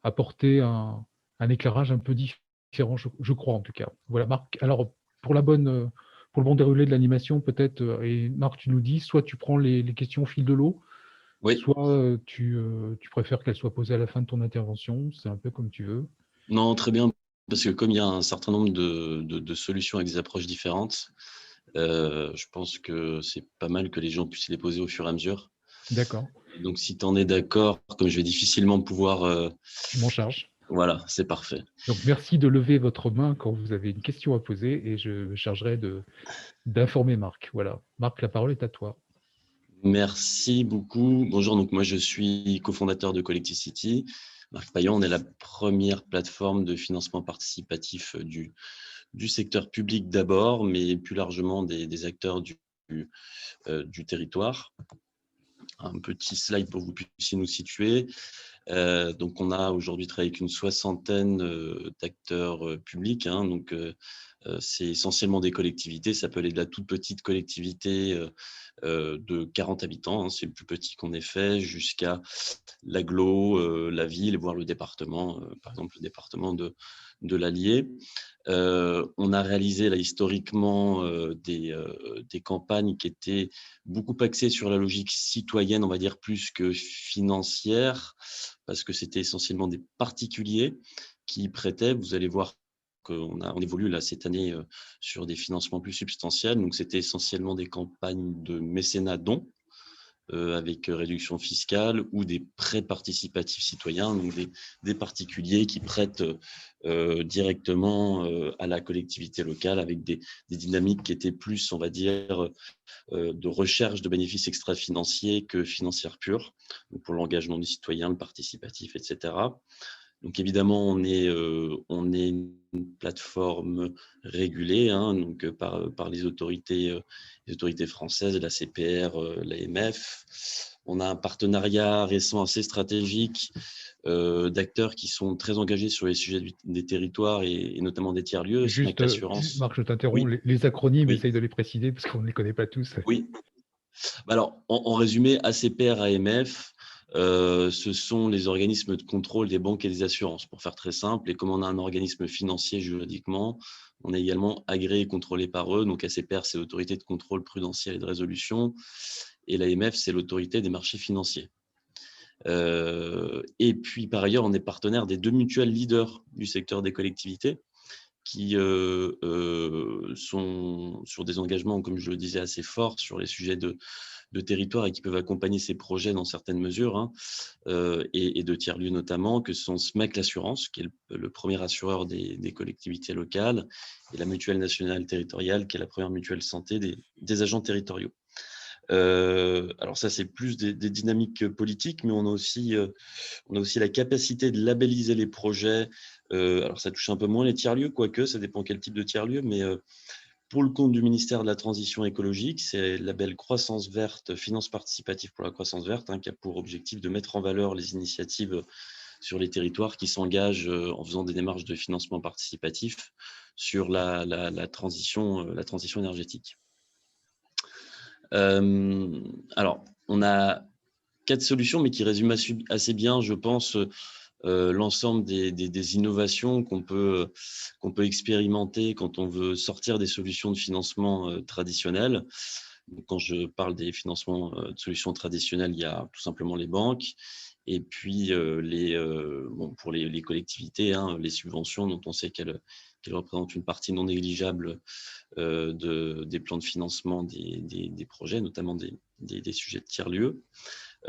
apporter un éclairage un peu différent, je crois en tout cas. Voilà Marc, alors pour pour le bon déroulé de l'animation peut-être, et Marc tu nous dis, soit tu prends les questions au fil de l'eau, Oui, soit, tu préfères qu'elles soient posées à la fin de ton intervention, c'est un peu comme tu veux. non, très bien, parce que comme il y a un certain nombre de solutions avec des approches différentes, je pense que c'est pas mal que les gens puissent les poser au fur et à mesure. D'accord, Et donc, si tu en es d'accord, comme je vais difficilement pouvoir, je m'en charge. voilà, c'est parfait. Donc merci de lever votre main quand vous avez une question à poser et je me chargerai d'informer Marc. Voilà. Marc, la parole est à toi. Merci beaucoup. Bonjour, donc moi je suis cofondateur de Collecticity. Marc Payan, on est la première plateforme de financement participatif du secteur public d'abord, mais plus largement des acteurs du territoire. Un petit slide pour que vous puissiez nous situer. Donc, on a aujourd'hui travaillé avec une soixantaine d'acteurs publics. Donc, c'est essentiellement des collectivités. Ça peut aller de la toute petite collectivité de 40 habitants, c'est le plus petit qu'on ait fait, jusqu'à l'agglo, la ville, voire le département, par exemple le département de l'Allier. On a réalisé là historiquement des campagnes qui étaient beaucoup axées sur la logique citoyenne, on va dire plus que financière, parce que c'était essentiellement des particuliers qui prêtaient. Vous allez voir on évolue là cette année sur des financements plus substantiels. Donc c'était essentiellement des campagnes de mécénat dons, avec réduction fiscale, ou des prêts participatifs citoyens, donc des particuliers qui prêtent directement à la collectivité locale, avec des dynamiques qui étaient plus, on va dire, de recherche de bénéfices extra-financiers que financières pures, donc pour l'engagement du citoyen, le participatif, etc. Donc évidemment, on est une plateforme régulée, donc par les autorités françaises, la CPR, l'AMF. On a un partenariat récent assez stratégique d'acteurs qui sont très engagés sur les sujets des territoires et notamment des tiers-lieux. SMAC Juste, Assurance. Marc, je t'interromps, Oui, les acronymes, oui, essaye de les préciser parce qu'on ne les connaît pas tous. oui. Bah alors, en résumé, ACPR, AMF, ce sont les organismes de contrôle des banques et des assurances, pour faire très simple. Et comme on a un organisme financier juridiquement, on est également agréé et contrôlé par eux. Donc ACPR, c'est l'autorité de contrôle prudentiel et de résolution. Et l'AMF, c'est l'autorité des marchés financiers. Et puis, par ailleurs, on est partenaire des deux mutuelles leaders du secteur des collectivités, qui sont sur des engagements, comme je le disais, assez forts sur les sujets de territoire et qui peuvent accompagner ces projets dans certaines mesures, et de tiers-lieux notamment, que sont SMAC l'assurance, qui est le premier assureur des collectivités locales, et la Mutuelle nationale territoriale, qui est la première mutuelle santé des agents territoriaux. Alors ça, c'est plus des dynamiques politiques, mais on a aussi la capacité de labelliser les projets. Alors ça touche un peu moins les tiers-lieux, quoique ça dépend quel type de tiers-lieu, mais pour le compte du ministère de la Transition écologique, c'est le label Croissance verte, finance participative pour la croissance verte, qui a pour objectif de mettre en valeur les initiatives sur les territoires qui s'engagent en faisant des démarches de financement participatif sur la transition énergétique. Alors, on a 4 solutions, mais qui résument assez bien, je pense, l'ensemble des innovations qu'on peut expérimenter quand on veut sortir des solutions de financement traditionnelles. Donc, quand je parle des financements de solutions traditionnelles, il y a tout simplement les banques, et puis pour les collectivités, les subventions dont on sait qu'elles représentent une partie non négligeable des plans de financement des projets, notamment des sujets de tiers-lieux.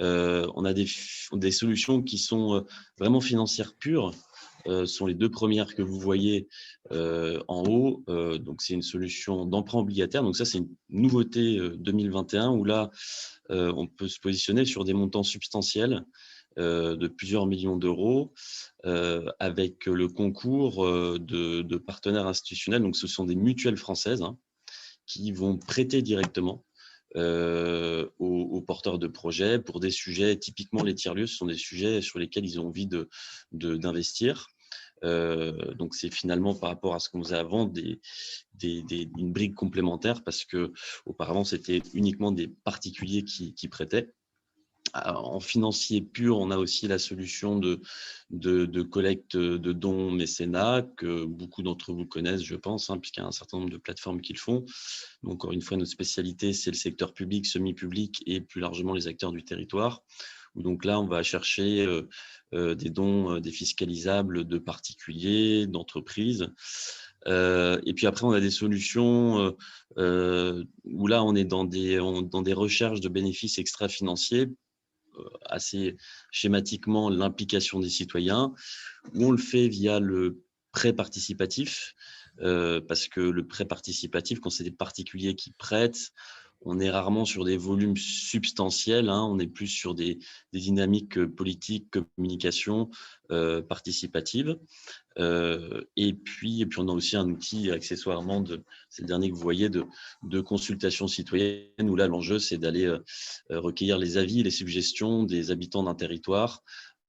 On a des solutions qui sont vraiment financières pures. Sont les deux premières que vous voyez en haut. Donc, c'est une solution d'emprunt obligataire. Donc, ça, c'est une nouveauté 2021 où là, on peut se positionner sur des montants substantiels de plusieurs millions d'euros avec le concours de partenaires institutionnels. Donc, ce sont des mutuelles françaises qui vont prêter directement aux porteurs de projets pour des sujets, typiquement les tiers-lieux, ce sont des sujets sur lesquels ils ont envie d'investir. Donc, c'est finalement par rapport à ce qu'on faisait avant une brique complémentaire, parce que auparavant c'était uniquement des particuliers qui prêtaient. En financier pur, on a aussi la solution de collecte de dons mécénat que beaucoup d'entre vous connaissent, je pense, puisqu'il y a un certain nombre de plateformes qui le font. Donc, encore une fois, notre spécialité, c'est le secteur public, semi-public et plus largement les acteurs du territoire. Donc là, on va chercher des dons défiscalisables de particuliers, d'entreprises. Et puis après, on a des solutions où là, on est dans des recherches de bénéfices extra-financiers, assez schématiquement l'implication des citoyens, où on le fait via le prêt participatif, parce que le prêt participatif, quand c'est des particuliers qui prêtent, on est rarement sur des volumes substantiels, on est plus sur des dynamiques politiques, communication participative. Et puis, on a aussi un outil accessoirement, c'est le dernier que vous voyez, de consultation citoyenne, où là, l'enjeu, c'est d'aller recueillir les avis et les suggestions des habitants d'un territoire.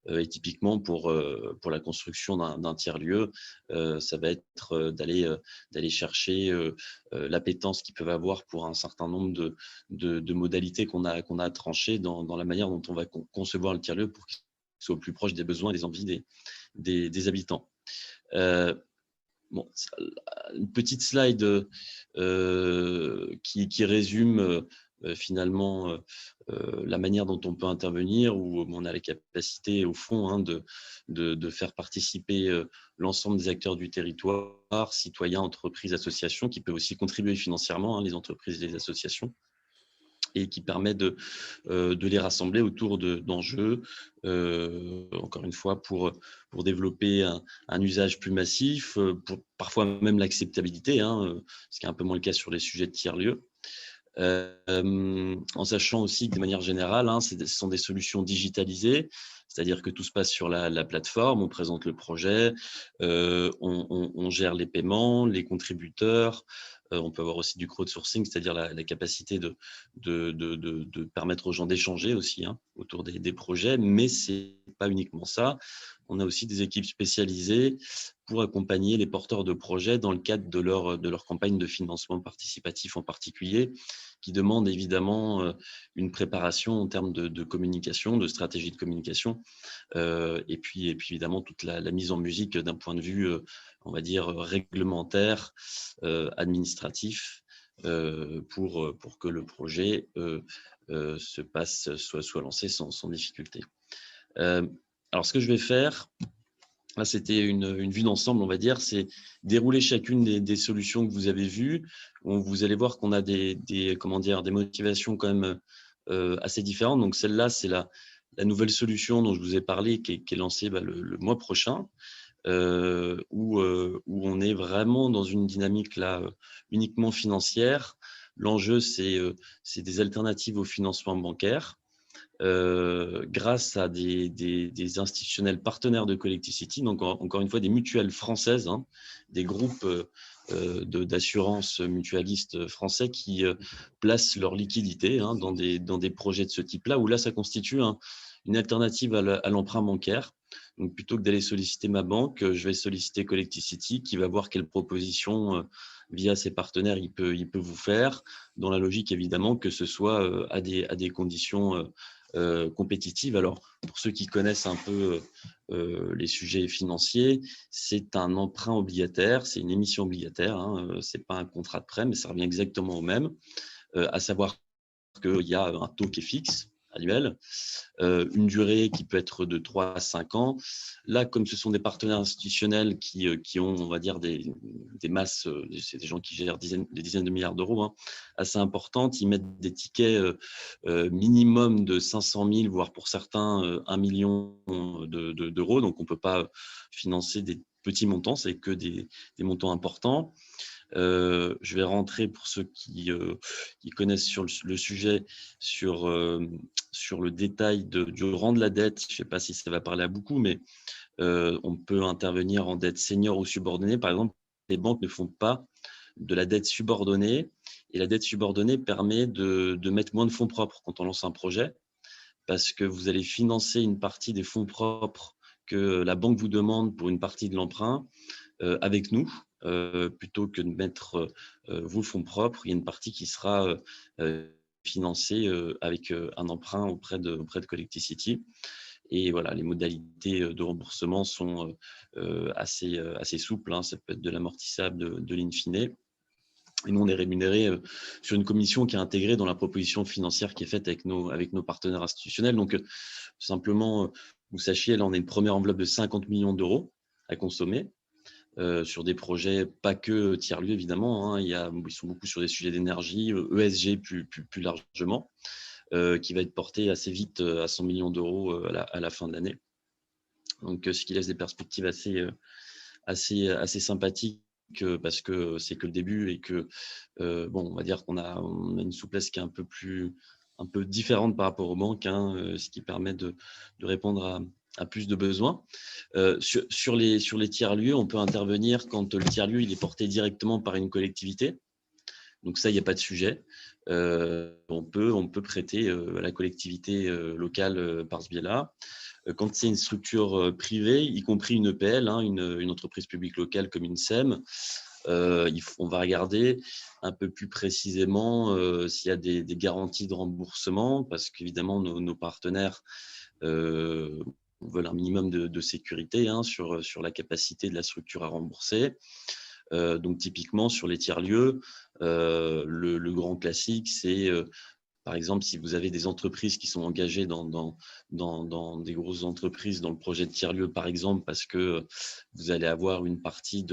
Et typiquement, pour la construction d'un tiers-lieu, ça va être d'aller chercher l'appétence qu'ils peuvent avoir pour un certain nombre de modalités qu'on a tranchées dans la manière dont on va concevoir le tiers-lieu pour qu'il soit au plus proche des besoins et des envies des habitants. Bon, une petite slide qui résume finalement la manière dont on peut intervenir, où on a la capacité au fond de faire participer l'ensemble des acteurs du territoire, citoyens, entreprises, associations, qui peuvent aussi contribuer financièrement, les entreprises et les associations, et qui permet de les rassembler autour d'enjeux, encore une fois, pour développer un usage plus massif, pour parfois même l'acceptabilité, ce qui est un peu moins le cas sur les sujets de tiers-lieux. En sachant aussi que de manière générale, ce sont des solutions digitalisées, c'est-à-dire que tout se passe sur la plateforme, on présente le projet, on gère les paiements, les contributeurs, on peut avoir aussi du crowdsourcing, c'est-à-dire la capacité de permettre aux gens d'échanger aussi autour des projets, mais ce n'est pas uniquement ça. On a aussi des équipes spécialisées pour accompagner les porteurs de projets dans le cadre de leur campagne de financement participatif en particulier, qui demande évidemment une préparation en termes de communication, de stratégie de communication, et puis évidemment toute la mise en musique d'un point de vue, on va dire, réglementaire, administratif, pour que le projet se passe, soit lancé sans difficulté. Alors, ce que je vais faire, là, c'était une vue d'ensemble, on va dire, c'est dérouler chacune des solutions que vous avez vues. Vous allez voir qu'on a des motivations quand même assez différentes. Donc, celle-là, c'est la nouvelle solution dont je vous ai parlé, qui est lancée le mois prochain, où on est vraiment dans une dynamique là uniquement financière. L'enjeu, c'est des alternatives au financement bancaire. Grâce à des institutionnels partenaires de Collecticity, donc encore une fois des mutuelles françaises, des groupes d'assurance mutualistes français qui placent leur liquidité dans des projets de ce type-là, où là, ça constitue une alternative à l'emprunt bancaire. Donc, plutôt que d'aller solliciter ma banque, je vais solliciter Collecticity, qui va voir quelle proposition via ses partenaires il peut vous faire, dans la logique évidemment que ce soit à des conditions compétitive. Alors, pour ceux qui connaissent un peu les sujets financiers, c'est un emprunt obligataire, c'est une émission obligataire, ce n'est pas un contrat de prêt, mais ça revient exactement au même, à savoir qu'il y a un taux qui est fixe, annuel, une durée qui peut être de 3 à 5 ans. Là, comme ce sont des partenaires institutionnels qui ont, on va dire, des masses, c'est des gens qui gèrent des dizaines de milliards d'euros assez importantes, ils mettent des tickets minimum de 500 000, voire pour certains 1 million d'euros. Donc, on ne peut pas financer des petits montants, c'est que des montants importants. Je vais rentrer, pour ceux qui connaissent sur le sujet, sur le détail du rang de la dette. Je ne sais pas si ça va parler à beaucoup, mais on peut intervenir en dette senior ou subordonnée. Par exemple, les banques ne font pas de la dette subordonnée, et la dette subordonnée permet de mettre moins de fonds propres quand on lance un projet, parce que vous allez financer une partie des fonds propres que la banque vous demande pour une partie de l'emprunt avec nous, plutôt que de mettre vos fonds propres. Il y a une partie qui sera financé avec un emprunt auprès de Collecticity. Et voilà, les modalités de remboursement sont assez souples, hein. Ça peut être de l'amortissable, de l'in fine. Et nous, on est rémunéré sur une commission qui est intégrée dans la proposition financière qui est faite avec nos partenaires institutionnels. Donc, simplement, vous sachiez, là, on a une première enveloppe de 50 millions d'euros à consommer sur des projets, pas que tiers-lieux, évidemment, hein. Ils sont beaucoup sur des sujets d'énergie, ESG plus largement, qui va être porté assez vite à 100 millions d'euros à la fin de l'année. Donc, ce qui laisse des perspectives assez sympathiques, parce que c'est que le début et que, on va dire qu'on a une souplesse qui est un peu différente par rapport aux banques, hein, ce qui permet de répondre à plus de besoins. Sur les tiers-lieux, on peut intervenir quand le tiers-lieu il est porté directement par une collectivité. Donc ça, il n'y a pas de sujet. On peut prêter à la collectivité locale par ce biais-là. Quand c'est une structure privée, y compris une EPL, hein, une entreprise publique locale comme une SEM, on va regarder un peu plus précisément s'il y a des garanties de remboursement, parce qu'évidemment, nos partenaires veulent un minimum de sécurité, hein, sur la capacité de la structure à rembourser. Donc, typiquement, sur les tiers-lieux, le grand classique, c'est par exemple, si vous avez des entreprises qui sont engagées dans des grosses entreprises dans le projet de tiers-lieu, par exemple, parce que vous allez avoir une partie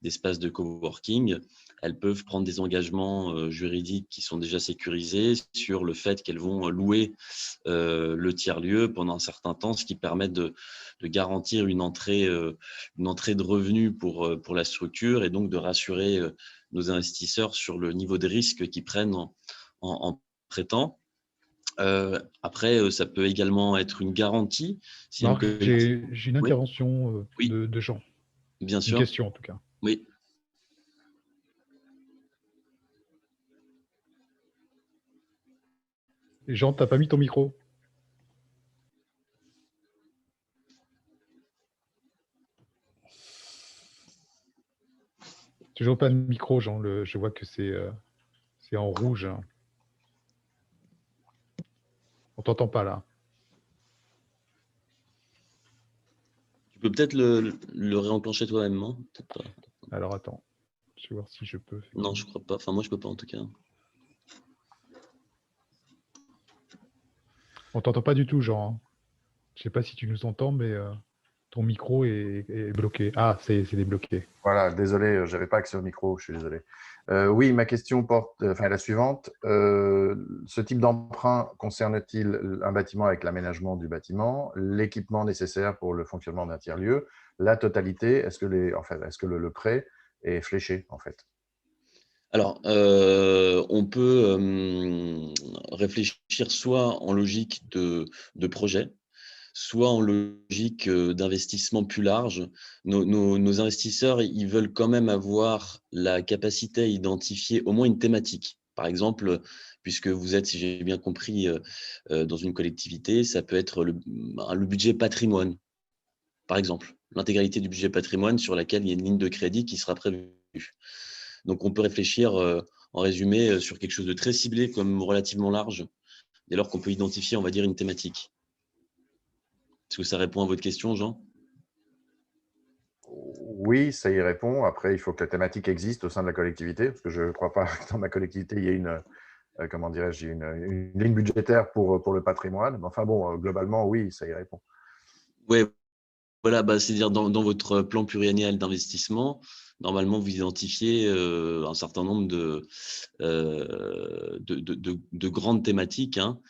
d'espace de coworking, elles peuvent prendre des engagements juridiques qui sont déjà sécurisés sur le fait qu'elles vont louer le tiers-lieu pendant un certain temps, ce qui permet de garantir une entrée de revenus pour la structure et donc de rassurer nos investisseurs sur le niveau de risque qu'ils prennent en prêtant. Après, ça peut également être une garantie. Si Marc, j'ai une Oui. intervention Oui. de Jean. Bien sûr. Une question en tout cas. Oui. Jean, tu n'as pas mis ton micro. Toujours pas de micro, Jean. Je vois que c'est en rouge. On t'entend pas là. Tu peux peut-être le réenclencher toi-même, non ? Peut-être pas. Alors attends, je vais voir si je peux. Non, je crois pas. Enfin, moi, je peux pas en tout cas. On t'entend pas du tout, Jean. Je sais pas si tu nous entends, mais ton micro est bloqué. Ah, c'est débloqué. Voilà, désolé, je n'avais pas accès au micro, je suis désolé. Oui, ma question porte, la suivante. Ce type d'emprunt concerne-t-il un bâtiment avec l'aménagement du bâtiment, l'équipement nécessaire pour le fonctionnement d'un tiers-lieu, la totalité? Est-ce que le prêt est fléché en fait? Alors, on peut réfléchir soit en logique de projet, soit en logique d'investissement plus large. Nos investisseurs, ils veulent quand même avoir la capacité à identifier au moins une thématique. Par exemple, puisque vous êtes, si j'ai bien compris, dans une collectivité, ça peut être le budget patrimoine, par exemple, l'intégralité du budget patrimoine sur laquelle il y a une ligne de crédit qui sera prévue. Donc, on peut réfléchir en résumé sur quelque chose de très ciblé comme relativement large, dès lors qu'on peut identifier, on va dire, une thématique. Est-ce que ça répond à votre question, Jean ? Oui, ça y répond. Après, il faut que la thématique existe au sein de la collectivité, parce que je ne crois pas que dans ma collectivité, il y ait une ligne budgétaire pour le patrimoine. Mais enfin bon, globalement, oui, ça y répond. Oui, voilà, c'est-à-dire dans votre plan pluriannuel d'investissement, normalement, vous identifiez un certain nombre de grandes thématiques, hein.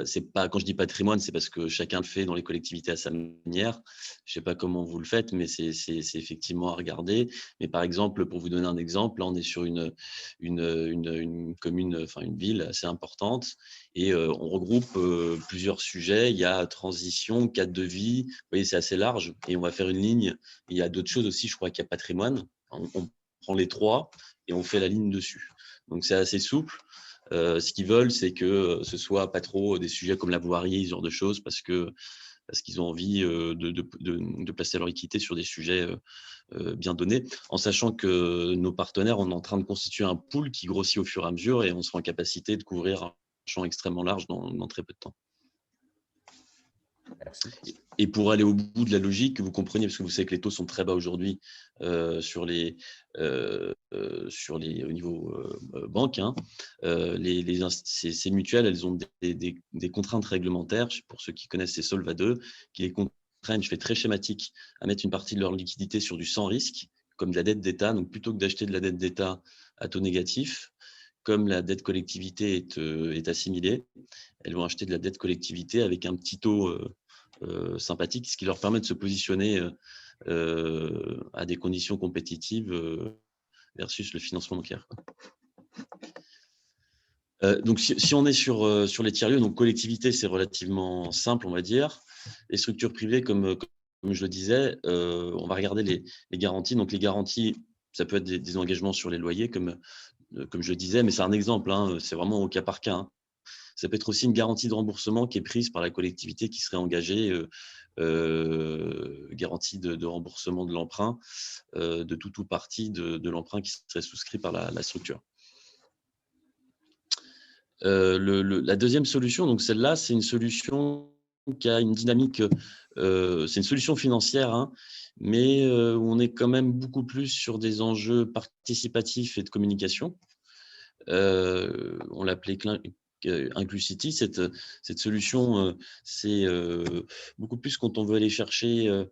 C'est pas, quand je dis patrimoine, c'est parce que chacun le fait dans les collectivités à sa manière. Je sais pas comment vous le faites, mais c'est effectivement à regarder. Mais par exemple, pour vous donner un exemple, là, on est sur une commune, enfin une ville assez importante, et on regroupe plusieurs sujets. Il y a transition, cadre de vie. Vous voyez, c'est assez large, et on va faire une ligne. Il y a d'autres choses aussi. Je crois qu'il y a patrimoine. On prend les trois et on fait la ligne dessus. Donc, c'est assez souple. Ce qu'ils veulent, c'est que ce soit pas trop des sujets comme la voirie, ce genre de choses, parce qu'ils ont envie de placer leur équité sur des sujets bien donnés, en sachant que nos partenaires, on est en train de constituer un pool qui grossit au fur et à mesure, et on sera en capacité de couvrir champ extrêmement large dans très peu de temps. Merci. Et pour aller au bout de la logique, que vous compreniez, parce que vous savez que les taux sont très bas aujourd'hui au niveau banque, hein, ces mutuelles, elles ont des contraintes réglementaires, pour ceux qui connaissent ces Solva 2, qui les contraignent, je fais très schématique, à mettre une partie de leur liquidité sur du sans risque, comme de la dette d'État. Donc plutôt que d'acheter de la dette d'État à taux négatif, comme la dette collectivité est assimilée, elles vont acheter de la dette collectivité avec un petit taux sympathique, ce qui leur permet de se positionner à des conditions compétitives versus le financement bancaire. Donc, si on est sur les tiers-lieux, donc collectivité, c'est relativement simple, on va dire. Les structures privées, comme je le disais, on va regarder les garanties. Donc, les garanties, ça peut être des engagements sur les loyers, comme je le disais, mais c'est un exemple, hein, c'est vraiment au cas par cas. Hein. Ça peut être aussi une garantie de remboursement qui est prise par la collectivité qui serait engagée, garantie de remboursement de l'emprunt, de tout ou partie de l'emprunt qui serait souscrit par la structure. La deuxième solution, donc celle-là, c'est une solution qui a une dynamique, c'est une solution financière, hein, mais où on est quand même beaucoup plus sur des enjeux participatifs et de communication. On l'appelait Inclusity, cette solution, c'est beaucoup plus quand on veut aller chercher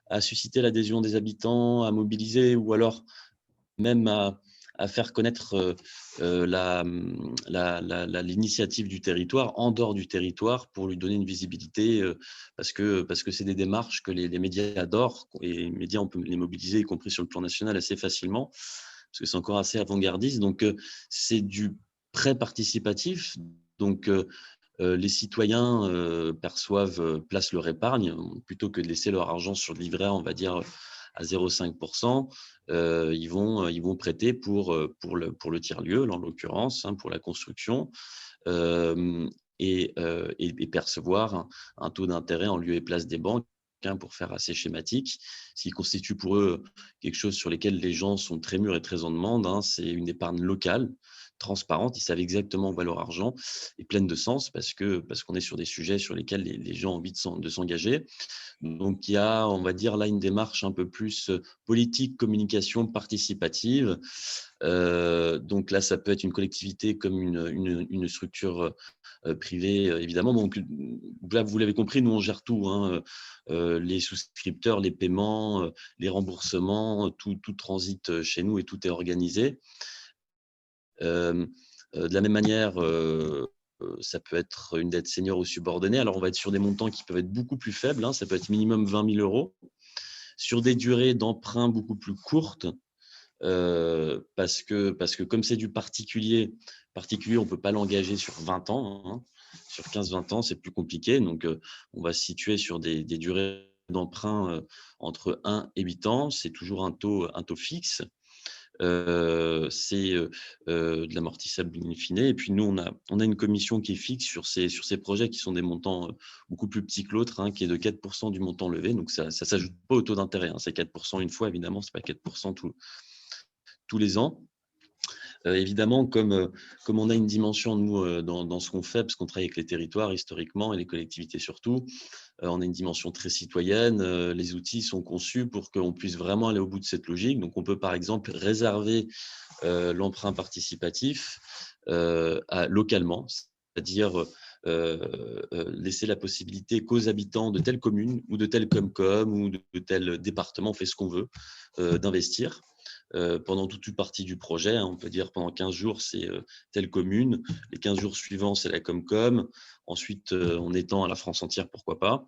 à susciter l'adhésion des habitants, à mobiliser ou alors même à faire connaître l'initiative du territoire en dehors du territoire pour lui donner une visibilité parce que c'est des démarches que les médias adorent et les médias, on peut les mobiliser, y compris sur le plan national, assez facilement parce que c'est encore assez avant-gardiste. Donc, c'est du pré-participatif. Donc, les citoyens placent leur épargne plutôt que de laisser leur argent sur le livret A, on va dire, à 0,5%. Ils vont prêter pour le tiers-lieu, en l'occurrence, hein, pour la construction, et percevoir un taux d'intérêt en lieu et place des banques, pour faire assez schématique, ce qui constitue pour eux quelque chose sur lequel les gens sont très mûrs et très en demande. Hein, c'est une épargne locale, transparente, ils savent exactement où va leur argent et pleine de sens parce qu'on est sur des sujets sur lesquels les gens ont envie de s'engager. Donc, il y a, on va dire, là, une démarche un peu plus politique, communication, participative. Donc là, ça peut être une collectivité comme une structure privée, évidemment. Donc là, vous l'avez compris, nous, on gère tout. Hein, les souscripteurs, les paiements, les remboursements, tout transite chez nous et tout est organisé. De la même manière, ça peut être une dette senior ou subordonnée. Alors, on va être sur des montants qui peuvent être beaucoup plus faibles. Hein, ça peut être minimum 20 000 €. Sur des durées d'emprunt beaucoup plus courtes, parce que comme c'est du particulier, on ne peut pas l'engager sur 20 ans. Hein. Sur 15-20 ans, c'est plus compliqué. Donc, on va se situer sur des durées d'emprunt entre 1 et 8 ans. C'est toujours un taux fixe. C'est de l'amortissable in fine. Et puis, nous, on a une commission qui est fixe sur ces projets qui sont des montants beaucoup plus petits que l'autre, hein, qui est de 4% du montant levé. Donc, ça ne s'ajoute pas au taux d'intérêt. Hein. C'est 4% une fois, évidemment, ce n'est pas 4% tous les ans. Évidemment, comme on a une dimension, nous, dans ce qu'on fait, parce qu'on travaille avec les territoires historiquement et les collectivités surtout, on a une dimension très citoyenne. Les outils sont conçus pour qu'on puisse vraiment aller au bout de cette logique. Donc, on peut, par exemple, réserver l'emprunt participatif localement, c'est-à-dire laisser la possibilité qu'aux habitants de telle commune ou de tel Comcom ou de tel département, on fait ce qu'on veut, d'investir. Pendant toute une partie du projet, hein, on peut dire pendant 15 jours, c'est telle commune. Les 15 jours suivants, c'est la Comcom. Ensuite, on étend à la France entière, pourquoi pas.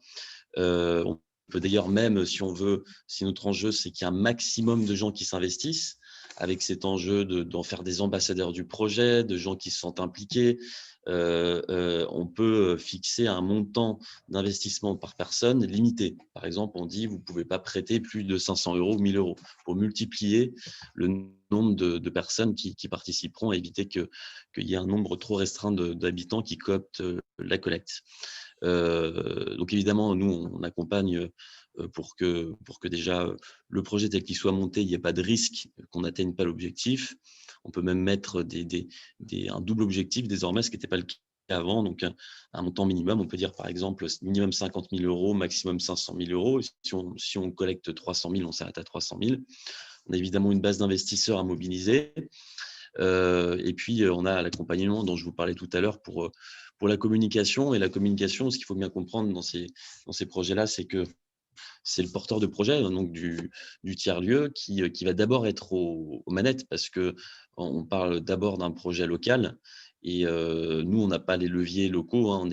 On peut d'ailleurs même, si on veut, si notre enjeu, c'est qu'il y a un maximum de gens qui s'investissent, avec cet enjeu d'en faire des ambassadeurs du projet, de gens qui se sentent impliqués. On peut fixer un montant d'investissement par personne limité. Par exemple, on dit vous ne pouvez pas prêter plus de 500 € ou 1 000 € pour multiplier le nombre de personnes qui participeront et éviter qu'il y ait un nombre trop restreint d'habitants qui cooptent la collecte. Donc évidemment, nous, on accompagne pour que déjà le projet tel qu'il soit monté, il n'y ait pas de risque qu'on n'atteigne pas l'objectif. On peut même mettre un double objectif désormais, ce qui n'était pas le avant, donc un montant minimum, on peut dire par exemple minimum 50 000 euros, maximum 500 000 euros. Si on collecte 300 000, on s'arrête à 300 000. On a évidemment une base d'investisseurs à mobiliser. Et puis, on a l'accompagnement dont je vous parlais tout à l'heure pour la communication. Et la communication, ce qu'il faut bien comprendre dans ces projets-là, c'est que c'est le porteur de projet, donc du tiers-lieu, qui va d'abord être aux manettes, parce qu'on parle d'abord d'un projet local. Et nous, on n'a pas les leviers locaux, hein, on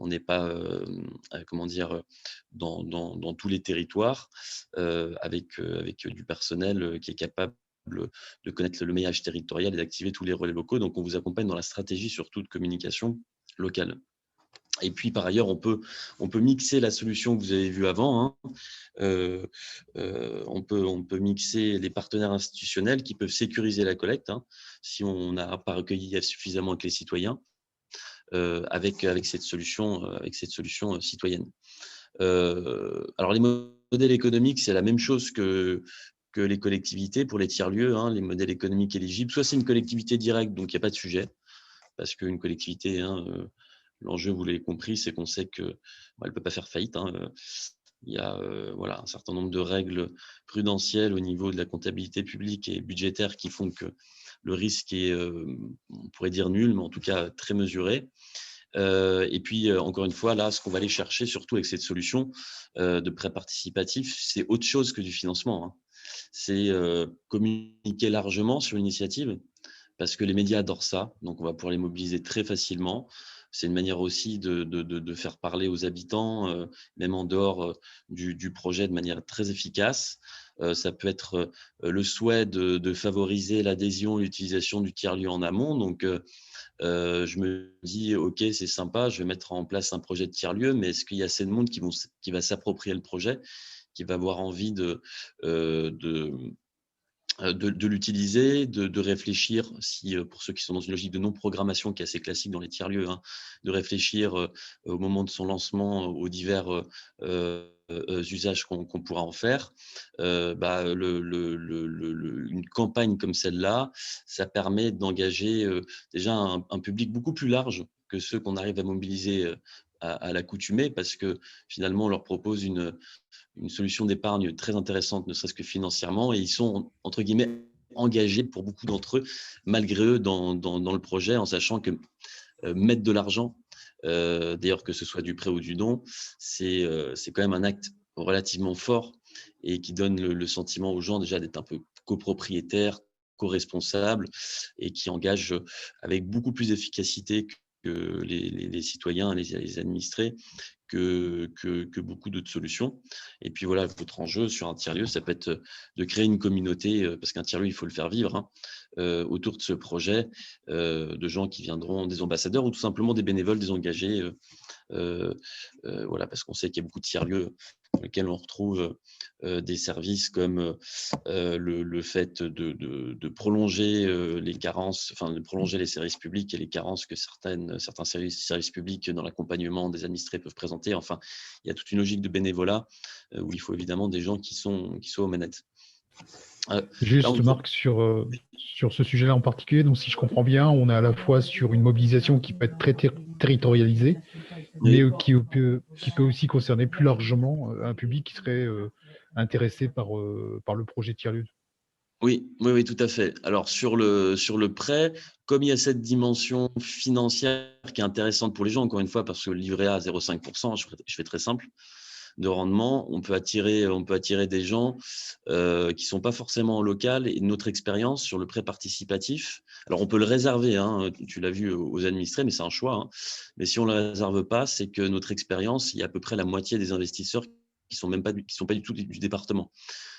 n'est pas comment dire, dans tous les territoires, avec du personnel qui est capable de connaître le maillage territorial et d'activer tous les relais locaux. Donc, on vous accompagne dans la stratégie surtout de communication locale. Et puis, par ailleurs, on peut mixer la solution que vous avez vue avant. Hein. On peut mixer les partenaires institutionnels qui peuvent sécuriser la collecte, hein, si on n'a pas recueilli suffisamment avec les citoyens, avec cette solution citoyenne. Alors, les modèles économiques, c'est la même chose que les collectivités pour les tiers-lieux, hein, les modèles économiques éligibles. Soit c'est une collectivité directe, donc il n'y a pas de sujet, parce qu'une collectivité, l'enjeu, vous l'avez compris, c'est qu'on sait qu'elle ne peut pas faire faillite. Hein. Il y a un certain nombre de règles prudentielles au niveau de la comptabilité publique et budgétaire qui font que le risque est, on pourrait dire nul, mais en tout cas très mesuré. Et puis, encore une fois, là, ce qu'on va aller chercher, surtout avec cette solution de prêt participatif, c'est autre chose que du financement. Hein. C'est communiquer largement sur l'initiative, parce que les médias adorent ça, donc on va pouvoir les mobiliser très facilement. C'est une manière aussi de faire parler aux habitants, même en dehors du projet, de manière très efficace. Ça peut être le souhait de favoriser l'adhésion et l'utilisation du tiers-lieu en amont. Donc, je me dis, OK, c'est sympa, je vais mettre en place un projet de tiers-lieu, mais est-ce qu'il y a assez de monde qui va s'approprier le projet, qui va avoir envie de l'utiliser, de réfléchir, pour ceux qui sont dans une logique de non-programmation qui est assez classique dans les tiers-lieux, hein, de réfléchir au moment de son lancement aux divers usages qu'on pourra en faire. Une campagne comme celle-là, ça permet d'engager déjà un public beaucoup plus large que ceux qu'on arrive à mobiliser à l'accoutumée, parce que finalement, on leur propose une solution d'épargne très intéressante, ne serait-ce que financièrement, et ils sont, entre guillemets, engagés pour beaucoup d'entre eux, malgré eux, dans le projet, en sachant que mettre de l'argent, d'ailleurs que ce soit du prêt ou du don, c'est quand même un acte relativement fort et qui donne le sentiment aux gens déjà d'être un peu copropriétaires, co-responsables, et qui engage avec beaucoup plus d'efficacité que les citoyens, les administrés, que beaucoup d'autres solutions. Et puis voilà, votre enjeu sur un tiers-lieu, ça peut être de créer une communauté, parce qu'un tiers-lieu, il faut le faire vivre, hein, autour de ce projet, de gens qui viendront, des ambassadeurs ou tout simplement des bénévoles, des engagés, parce qu'on sait qu'il y a beaucoup de tiers-lieux dans lesquels on retrouve des services comme le fait de prolonger les carences, enfin de prolonger les services publics et les carences que certains services publics dans l'accompagnement des administrés peuvent présenter. Enfin, il y a toute une logique de bénévolat où il faut évidemment des gens qui soient aux manettes. Juste, Marc, sur ce sujet-là en particulier, donc si je comprends bien, on est à la fois sur une mobilisation qui peut être très territorialisée, mais qui peut aussi concerner plus largement un public qui serait intéressé par le projet tiers-lieu. Oui, tout à fait. Alors, sur le prêt, comme il y a cette dimension financière qui est intéressante pour les gens, encore une fois, parce que le livret A à 0,5%, je fais très simple, de rendement, on peut attirer des gens qui ne sont pas forcément en local. Et notre expérience sur le prêt participatif, alors on peut le réserver, hein, tu l'as vu, aux administrés, mais c'est un choix. Hein. Mais si on ne le réserve pas, c'est que notre expérience, il y a à peu près la moitié des investisseurs qui sont pas du tout du département.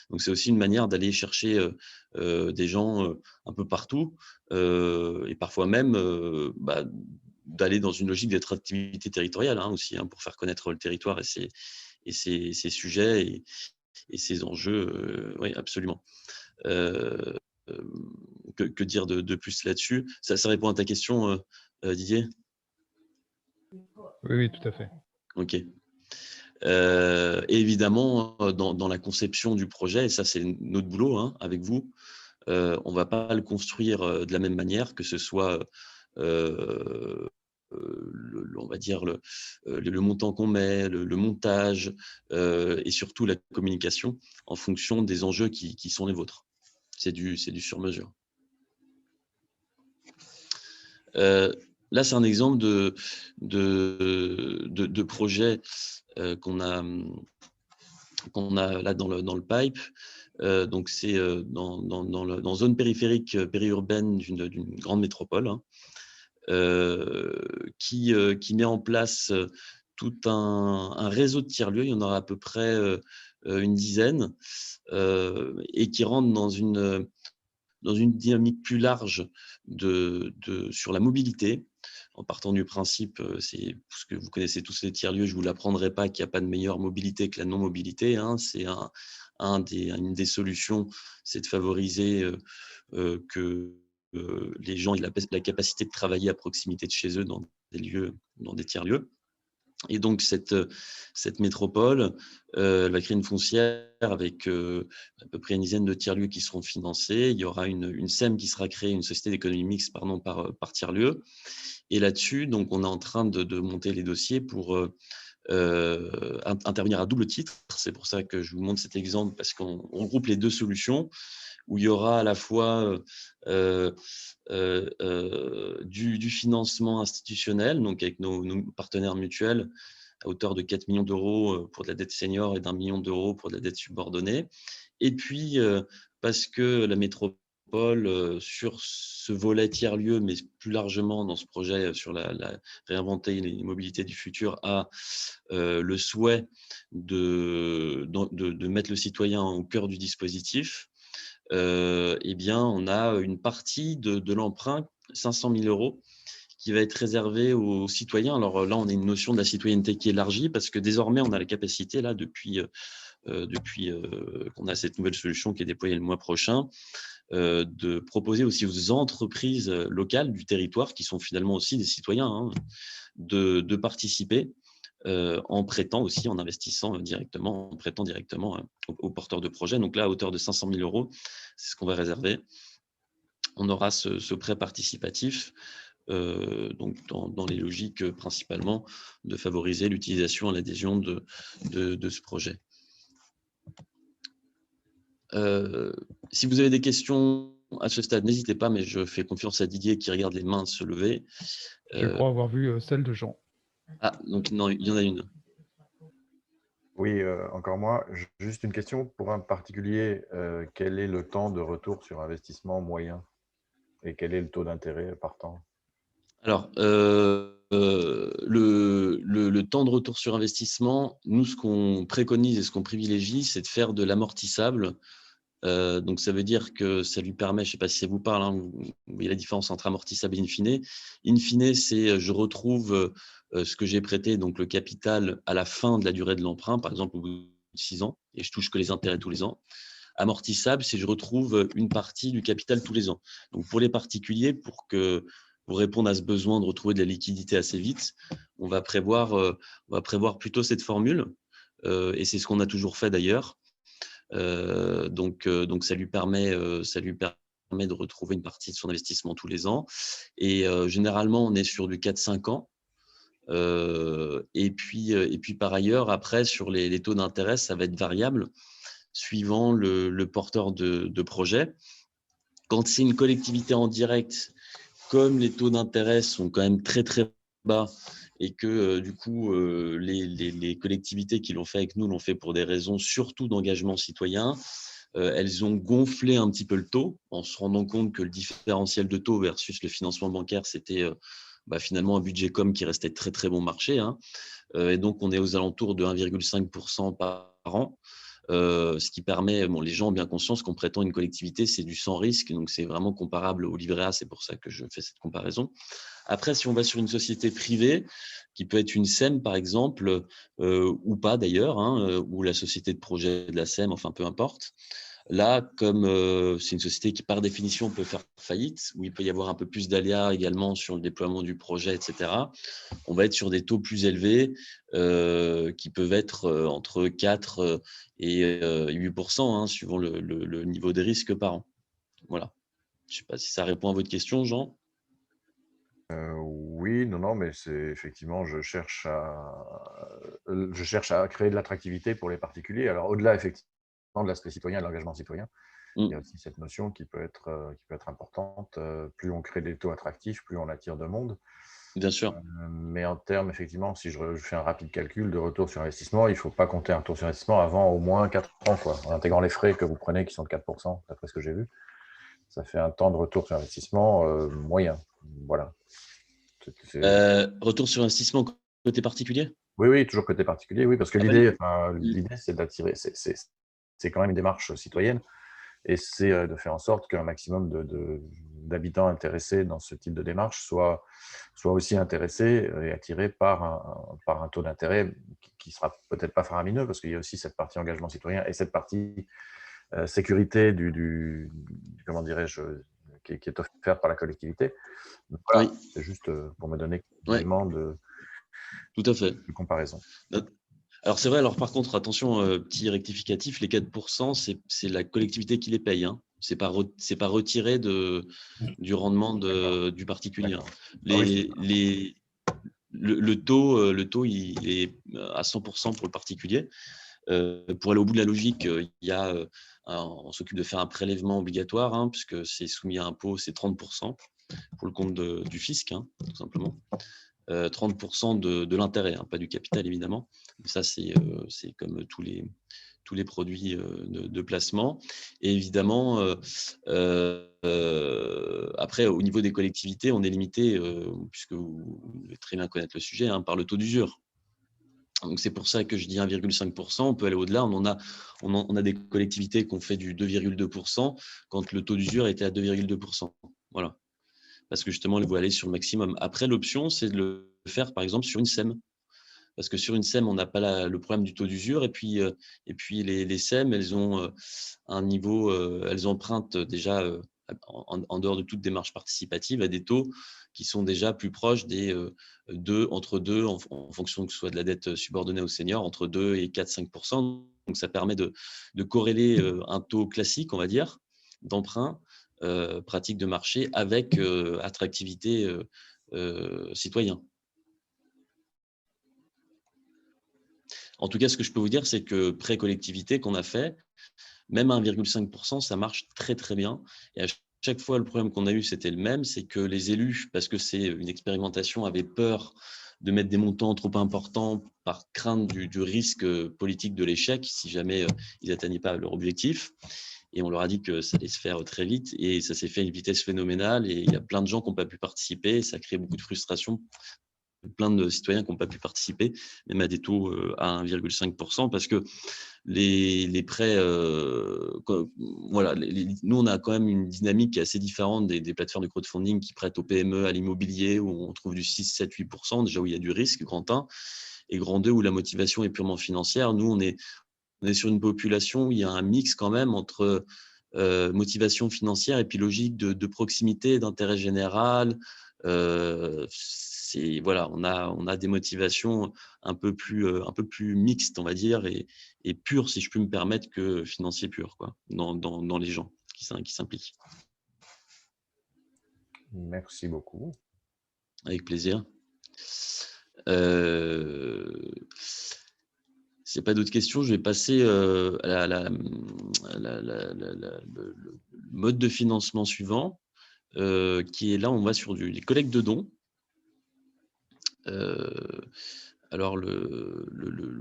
Donc, c'est aussi une manière d'aller chercher des gens un peu partout et parfois même d'aller dans une logique d'attractivité territoriale, hein, aussi, hein, pour faire connaître le territoire et ses sujets et ses enjeux. Oui, absolument. Que dire de plus là-dessus ? Ça répond à ta question, Didier ? Oui, tout à fait. OK. Et évidemment, dans la conception du projet, et ça c'est notre boulot, hein, avec vous, on ne va pas le construire de la même manière, que ce soit on va dire le montant qu'on met, le montage et surtout la communication en fonction des enjeux qui sont les vôtres. C'est du sur-mesure. Là, c'est un exemple de projet qu'on a là dans le pipe. Donc, c'est dans zone périphérique, périurbaine d'une grande métropole, hein, qui met en place tout un réseau de tiers-lieux. Il y en aura à peu près une dizaine et qui rentre dans une dynamique plus large sur la mobilité, en partant du principe, c'est parce que vous connaissez tous les tiers-lieux, je ne vous l'apprendrai pas qu'il n'y a pas de meilleure mobilité que la non-mobilité. Hein. C'est une des solutions, c'est de favoriser que les gens aient la capacité de travailler à proximité de chez eux dans des tiers-lieux. Et donc, cette métropole, elle va créer une foncière avec à peu près une dizaine de tiers-lieux qui seront financés. Il y aura une SEM qui sera créée, une société d'économie mixte par tiers-lieu. Et là-dessus, donc, on est en train de monter les dossiers pour intervenir à double titre. C'est pour ça que je vous montre cet exemple, parce qu'on regroupe les deux solutions, où il y aura à la fois du financement institutionnel, donc avec nos partenaires mutuels, à hauteur de 4 millions d'euros pour de la dette senior et d'1 million d'euros pour de la dette subordonnée. Et puis, parce que la métropole, sur ce volet tiers-lieu, mais plus largement dans ce projet sur la réinventer les mobilités du futur, a le souhait de mettre le citoyen au cœur du dispositif, eh bien, on a une partie de l'emprunt, 500 000 euros, qui va être réservée aux citoyens. Alors là, on a une notion de la citoyenneté qui est élargie parce que désormais, on a la capacité, là, depuis qu'on a cette nouvelle solution qui est déployée le mois prochain, de proposer aussi aux entreprises locales du territoire, qui sont finalement aussi des citoyens, hein, de participer en prêtant aussi, en investissant directement, en prêtant directement aux porteurs de projets. Donc là, à hauteur de 500 000 euros, c'est ce qu'on va réserver. On aura ce prêt participatif, donc dans les logiques principalement de favoriser l'utilisation et l'adhésion de ce projet. Si vous avez des questions à ce stade, n'hésitez pas, mais je fais confiance à Didier qui regarde les mains se lever. Je crois avoir vu celle de Jean. Ah, donc non, il y en a une. Oui, encore moi. Juste une question. Pour un particulier, quel est le temps de retour sur investissement moyen et quel est le taux d'intérêt partant? Alors, le temps de retour sur investissement, nous, ce qu'on préconise et ce qu'on privilégie, c'est de faire de l'amortissable. Donc, ça veut dire que ça lui permet, je ne sais pas si ça vous parle, hein, vous voyez la différence entre amortissable et in fine. In fine, c'est je retrouve ce que j'ai prêté, donc le capital, à la fin de la durée de l'emprunt, par exemple au bout de 6 ans, et je touche que les intérêts tous les ans. Amortissable, c'est je retrouve une partie du capital tous les ans. Donc, pour les particuliers, pour répondre à ce besoin de retrouver de la liquidité assez vite, on va prévoir plutôt cette formule, et c'est ce qu'on a toujours fait d'ailleurs. Donc, ça lui permet de retrouver une partie de son investissement tous les ans. Et généralement, on est sur du 4-5 ans. Et puis, par ailleurs, après, sur les taux d'intérêt, ça va être variable suivant le porteur de projet. Quand c'est une collectivité en direct, comme les taux d'intérêt sont quand même très, très bas et que du coup, les collectivités qui l'ont fait avec nous l'ont fait pour des raisons surtout d'engagement citoyen, elles ont gonflé un petit peu le taux en se rendant compte que le différentiel de taux versus le financement bancaire, c'était finalement un budget com qui restait très, très bon marché, hein. Et donc, on est aux alentours de 1,5% par an. Ce qui permet, les gens ont bien conscience qu'en prêtant une collectivité, c'est du sans risque, donc c'est vraiment comparable au livret A, c'est pour ça que je fais cette comparaison. Après, si on va sur une société privée, qui peut être une SEM par exemple, ou pas d'ailleurs, hein, ou la société de projet de la SEM, enfin peu importe. Là, comme c'est une société qui, par définition, peut faire faillite, où il peut y avoir un peu plus d'aléas également sur le déploiement du projet, etc., on va être sur des taux plus élevés qui peuvent être entre 4 et 8%, hein, suivant le niveau de risque par an. Voilà. Je ne sais pas si ça répond à votre question, Jean. Oui, non, mais c'est effectivement, je cherche à créer de l'attractivité pour les particuliers. Alors, au-delà, effectivement, de l'aspect citoyen, de l'engagement citoyen, il y a aussi cette notion qui peut être importante. Plus on crée des taux attractifs, plus on attire de monde. Bien sûr. Mais en termes, effectivement, si je fais un rapide calcul de retour sur investissement, il ne faut pas compter un retour sur investissement avant au moins 4 ans, quoi. En intégrant les frais que vous prenez, qui sont de 4%, d'après ce que j'ai vu. Ça fait un temps de retour sur investissement moyen. Voilà. Retour sur investissement côté particulier? Oui, toujours côté particulier, oui, parce que l'idée, c'est d'attirer, c'est quand même une démarche citoyenne, et c'est de faire en sorte qu'un maximum d'habitants intéressés dans ce type de démarche soient aussi intéressés et attirés par un taux d'intérêt qui sera peut-être pas faramineux, parce qu'il y a aussi cette partie engagement citoyen et cette partie sécurité comment dirais-je, qui est offerte par la collectivité. Donc, voilà, Oui. c'est juste pour me donner un Ouais. élément de Tout à fait. comparaison. Alors c'est vrai, alors par contre, attention, petit rectificatif, les 4%, c'est la collectivité qui les paye. Hein. C'est pas retiré du rendement du particulier. Hein. Le taux, il est à 100% pour le particulier. Pour aller au bout de la logique, on s'occupe de faire un prélèvement obligatoire, hein, puisque c'est soumis à impôt, c'est 30% pour le compte du fisc, hein, tout simplement. 30% de l'intérêt, hein, pas du capital évidemment. Ça, c'est comme tous les produits de placement. Et évidemment, après, au niveau des collectivités, on est limité, puisque vous devez très bien connaître le sujet, hein, par le taux d'usure. Donc, c'est pour ça que je dis 1,5%. On peut aller au-delà. On a des collectivités qui ont fait du 2,2% quand le taux d'usure était à 2,2%. Voilà. Parce que justement, elles vont aller sur le maximum. Après, l'option, c'est de le faire, par exemple, sur une SEM. Parce que sur une SEM, on n'a pas le problème du taux d'usure. Et puis les SEM, elles ont un niveau, elles empruntent déjà, en dehors de toute démarche participative, à des taux qui sont déjà plus proches des entre 2, en fonction que ce soit de la dette subordonnée aux seniors, entre 2 et 4-5%. Donc, ça permet de corréler un taux classique, on va dire, d'emprunt, pratique de marché, avec attractivité citoyen. En tout cas, ce que je peux vous dire, c'est que prêt collectivité qu'on a fait, même à 1,5%, ça marche très, très bien. Et à chaque fois, le problème qu'on a eu, c'était le même, c'est que les élus, parce que c'est une expérimentation, avaient peur de mettre des montants trop importants par crainte du risque politique de l'échec si jamais ils n'atteignaient pas leur objectif. Et on leur a dit que ça allait se faire très vite, et ça s'est fait à une vitesse phénoménale, et il y a plein de gens qui n'ont pas pu participer, ça a créé beaucoup de frustration. Plein de citoyens qui n'ont pas pu participer, même à des taux à 1,5%, parce que les prêts, voilà, nous, on a quand même une dynamique qui est assez différente des plateformes de crowdfunding qui prêtent aux PME, à l'immobilier, où on trouve du 6, 7, 8%, déjà où il y a du risque, grand 1, et grand 2, où la motivation est purement financière. Nous, on est sur une population où il y a un mix quand même entre motivation financière et puis logique de proximité, d'intérêt général. Voilà, on a des motivations un peu plus mixtes, on va dire, et pures, si je peux me permettre, que financier pur, quoi, dans les gens qui s'impliquent. Merci beaucoup. Avec plaisir. S'il n'y a pas d'autres questions, je vais passer à le mode de financement suivant, qui est là, on va sur les collectes de dons. Alors,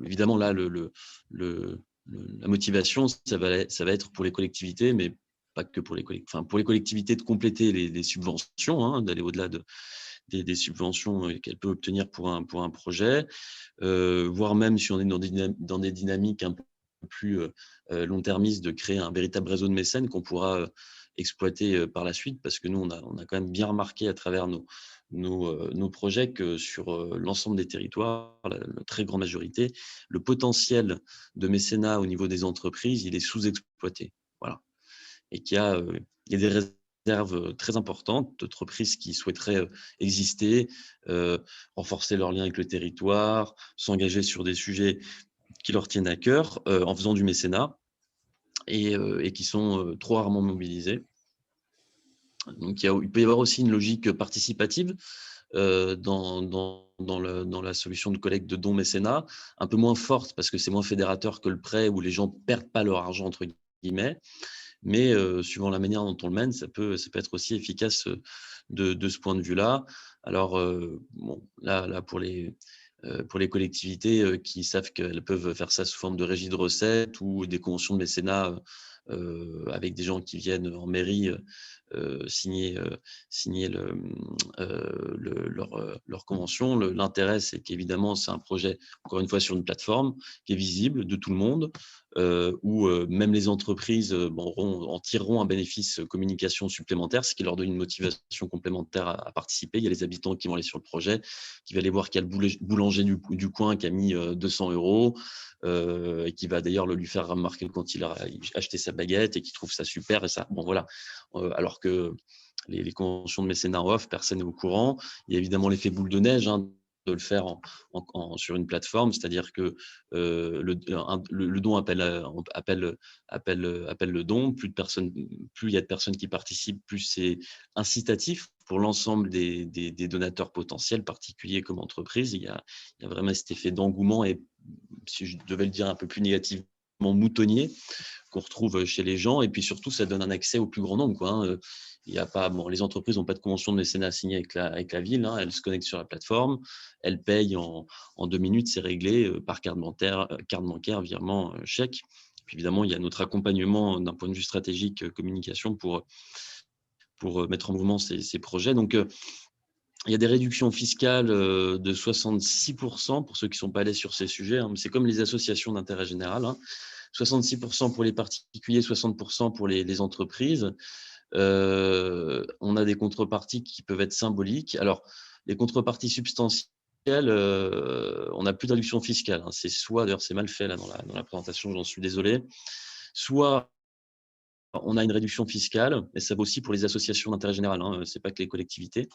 évidemment, là, la motivation, ça va être pour les collectivités, mais pas que pour les collectivités. Enfin, pour les collectivités, de compléter les subventions, hein, d'aller au-delà des subventions qu'elles peuvent obtenir pour un projet, voire même si on est dans des dynamiques un peu plus long-termistes, de créer un véritable réseau de mécènes qu'on pourra exploiter par la suite, parce que nous, on a quand même bien remarqué à travers nos projets que sur l'ensemble des territoires, la très grande majorité, le potentiel de mécénat au niveau des entreprises, il est sous-exploité. Voilà. Et qu'il y a des réserves très importantes d'entreprises qui souhaiteraient exister, renforcer leurs liens avec le territoire, s'engager sur des sujets qui leur tiennent à cœur en faisant du mécénat, et qui sont trop rarement mobilisés. Donc, il peut y avoir aussi une logique participative dans la solution de collecte de dons mécénat, un peu moins forte parce que c'est moins fédérateur que le prêt où les gens ne perdent pas leur argent, entre guillemets. Mais suivant la manière dont on le mène, ça peut être aussi efficace de ce point de vue-là. Alors, bon, là pour les collectivités qui savent qu'elles peuvent faire ça sous forme de régie de recettes ou des conventions de mécénat avec des gens qui viennent en mairie signer leur convention. L'intérêt, c'est qu'évidemment, c'est un projet, encore une fois, sur une plateforme qui est visible de tout le monde, où même les entreprises en tireront un bénéfice communication supplémentaire, ce qui leur donne une motivation complémentaire à participer. Il y a les habitants qui vont aller sur le projet, qui vont aller voir qu'il y a le boulanger du coin qui a mis 200 € et qui va d'ailleurs le lui faire remarquer quand il a acheté sa baguette et qui trouve ça super. Et ça, bon voilà. Alors que les conventions de mécénat off, personne n'est au courant. Il y a évidemment l'effet boule de neige, de le faire sur une plateforme, c'est-à-dire que le don appelle le don. Plus il y a de personnes qui participent, plus c'est incitatif pour l'ensemble des donateurs potentiels, particuliers comme entreprises. Il y a vraiment cet effet d'engouement et, si je devais le dire un peu plus négativement, moutonnier qu'on retrouve chez les gens. Et puis surtout, ça donne un accès au plus grand nombre, quoi, hein. Il y a pas, les entreprises n'ont pas de convention de mécénat signée avec la ville, hein. Elles se connectent sur la plateforme, elles payent en 2 minutes, c'est réglé par carte bancaire, virement, chèque. Puis évidemment, il y a notre accompagnement d'un point de vue stratégique, communication pour mettre en mouvement ces projets. Donc, il y a des réductions fiscales de 66% pour ceux qui ne sont pas allés sur ces sujets, hein. C'est comme les associations d'intérêt général, hein. 66% pour les particuliers, 60% pour les entreprises. On a des contreparties qui peuvent être symboliques. Alors, les contreparties substantielles, on n'a plus de réduction fiscale, hein. C'est soit, d'ailleurs c'est mal fait là dans la présentation, j'en suis désolé, soit on a une réduction fiscale, et ça vaut aussi pour les associations d'intérêt général, hein, c'est pas que les collectivités.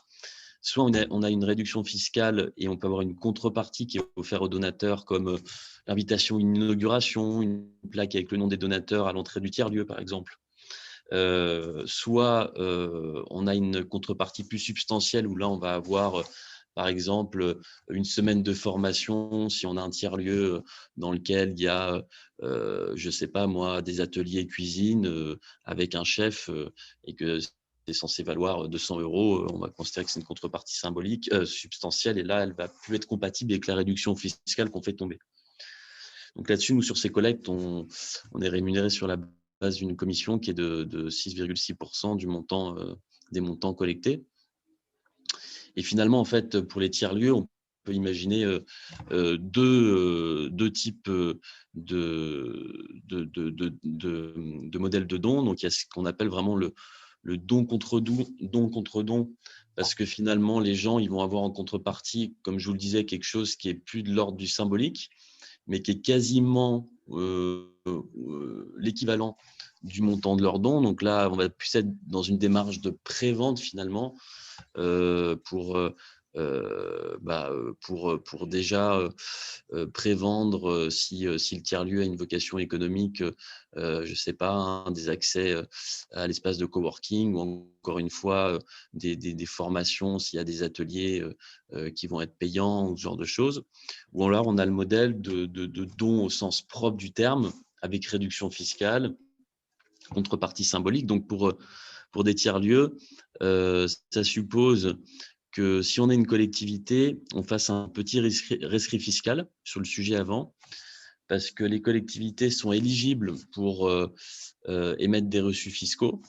Soit on a une réduction fiscale et on peut avoir une contrepartie qui est offerte aux donateurs, comme l'invitation à une inauguration, une plaque avec le nom des donateurs à l'entrée du tiers-lieu, par exemple. Soit on a une contrepartie plus substantielle où là, on va avoir, par exemple, une semaine de formation si on a un tiers-lieu dans lequel il y a, je ne sais pas moi, des ateliers cuisine avec un chef et que c'est censé valoir 200 €, on va considérer que c'est une contrepartie symbolique, substantielle, et là, elle ne va plus être compatible avec la réduction fiscale qu'on fait tomber. Donc là-dessus, nous, sur ces collectes, on est rémunéré sur la base d'une commission qui est de 6,6% des montants collectés. Et finalement, en fait, pour les tiers-lieux, on peut imaginer deux types de modèles de dons. Donc, il y a ce qu'on appelle vraiment le don contre don, parce que finalement, les gens, ils vont avoir en contrepartie, comme je vous le disais, quelque chose qui est plus de l'ordre du symbolique, mais qui est quasiment l'équivalent du montant de leur don. Donc là, on va plus être dans une démarche de pré-vente finalement pour déjà prévendre si le tiers-lieu a une vocation économique, je ne sais pas, hein, des accès à l'espace de coworking, ou encore une fois des formations, s'il y a des ateliers qui vont être payants, ou ce genre de choses. Ou alors on a le modèle de don au sens propre du terme, avec réduction fiscale, contrepartie symbolique. Donc pour des tiers-lieux, ça suppose que si on est une collectivité, on fasse un petit rescrit fiscal sur le sujet avant, parce que les collectivités sont éligibles pour émettre des reçus fiscaux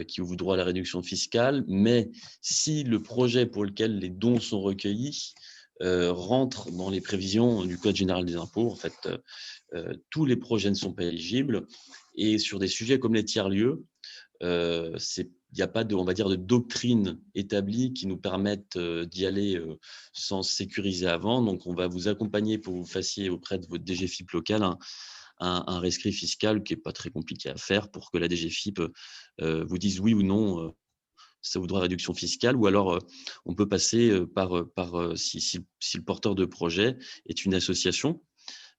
qui ouvrent droit à la réduction fiscale, mais si le projet pour lequel les dons sont recueillis rentre dans les prévisions du Code général des impôts, en fait, tous les projets ne sont pas éligibles. Et sur des sujets comme les tiers-lieux, il n'y a pas on va dire, de doctrine établie qui nous permette d'y aller sans sécuriser avant. Donc, on va vous accompagner pour que vous fassiez auprès de votre DGFiP local un rescrit fiscal qui n'est pas très compliqué à faire pour que la DGFiP vous dise oui ou non, ça voudra réduction fiscale. Ou alors, on peut passer si le porteur de projet est une association.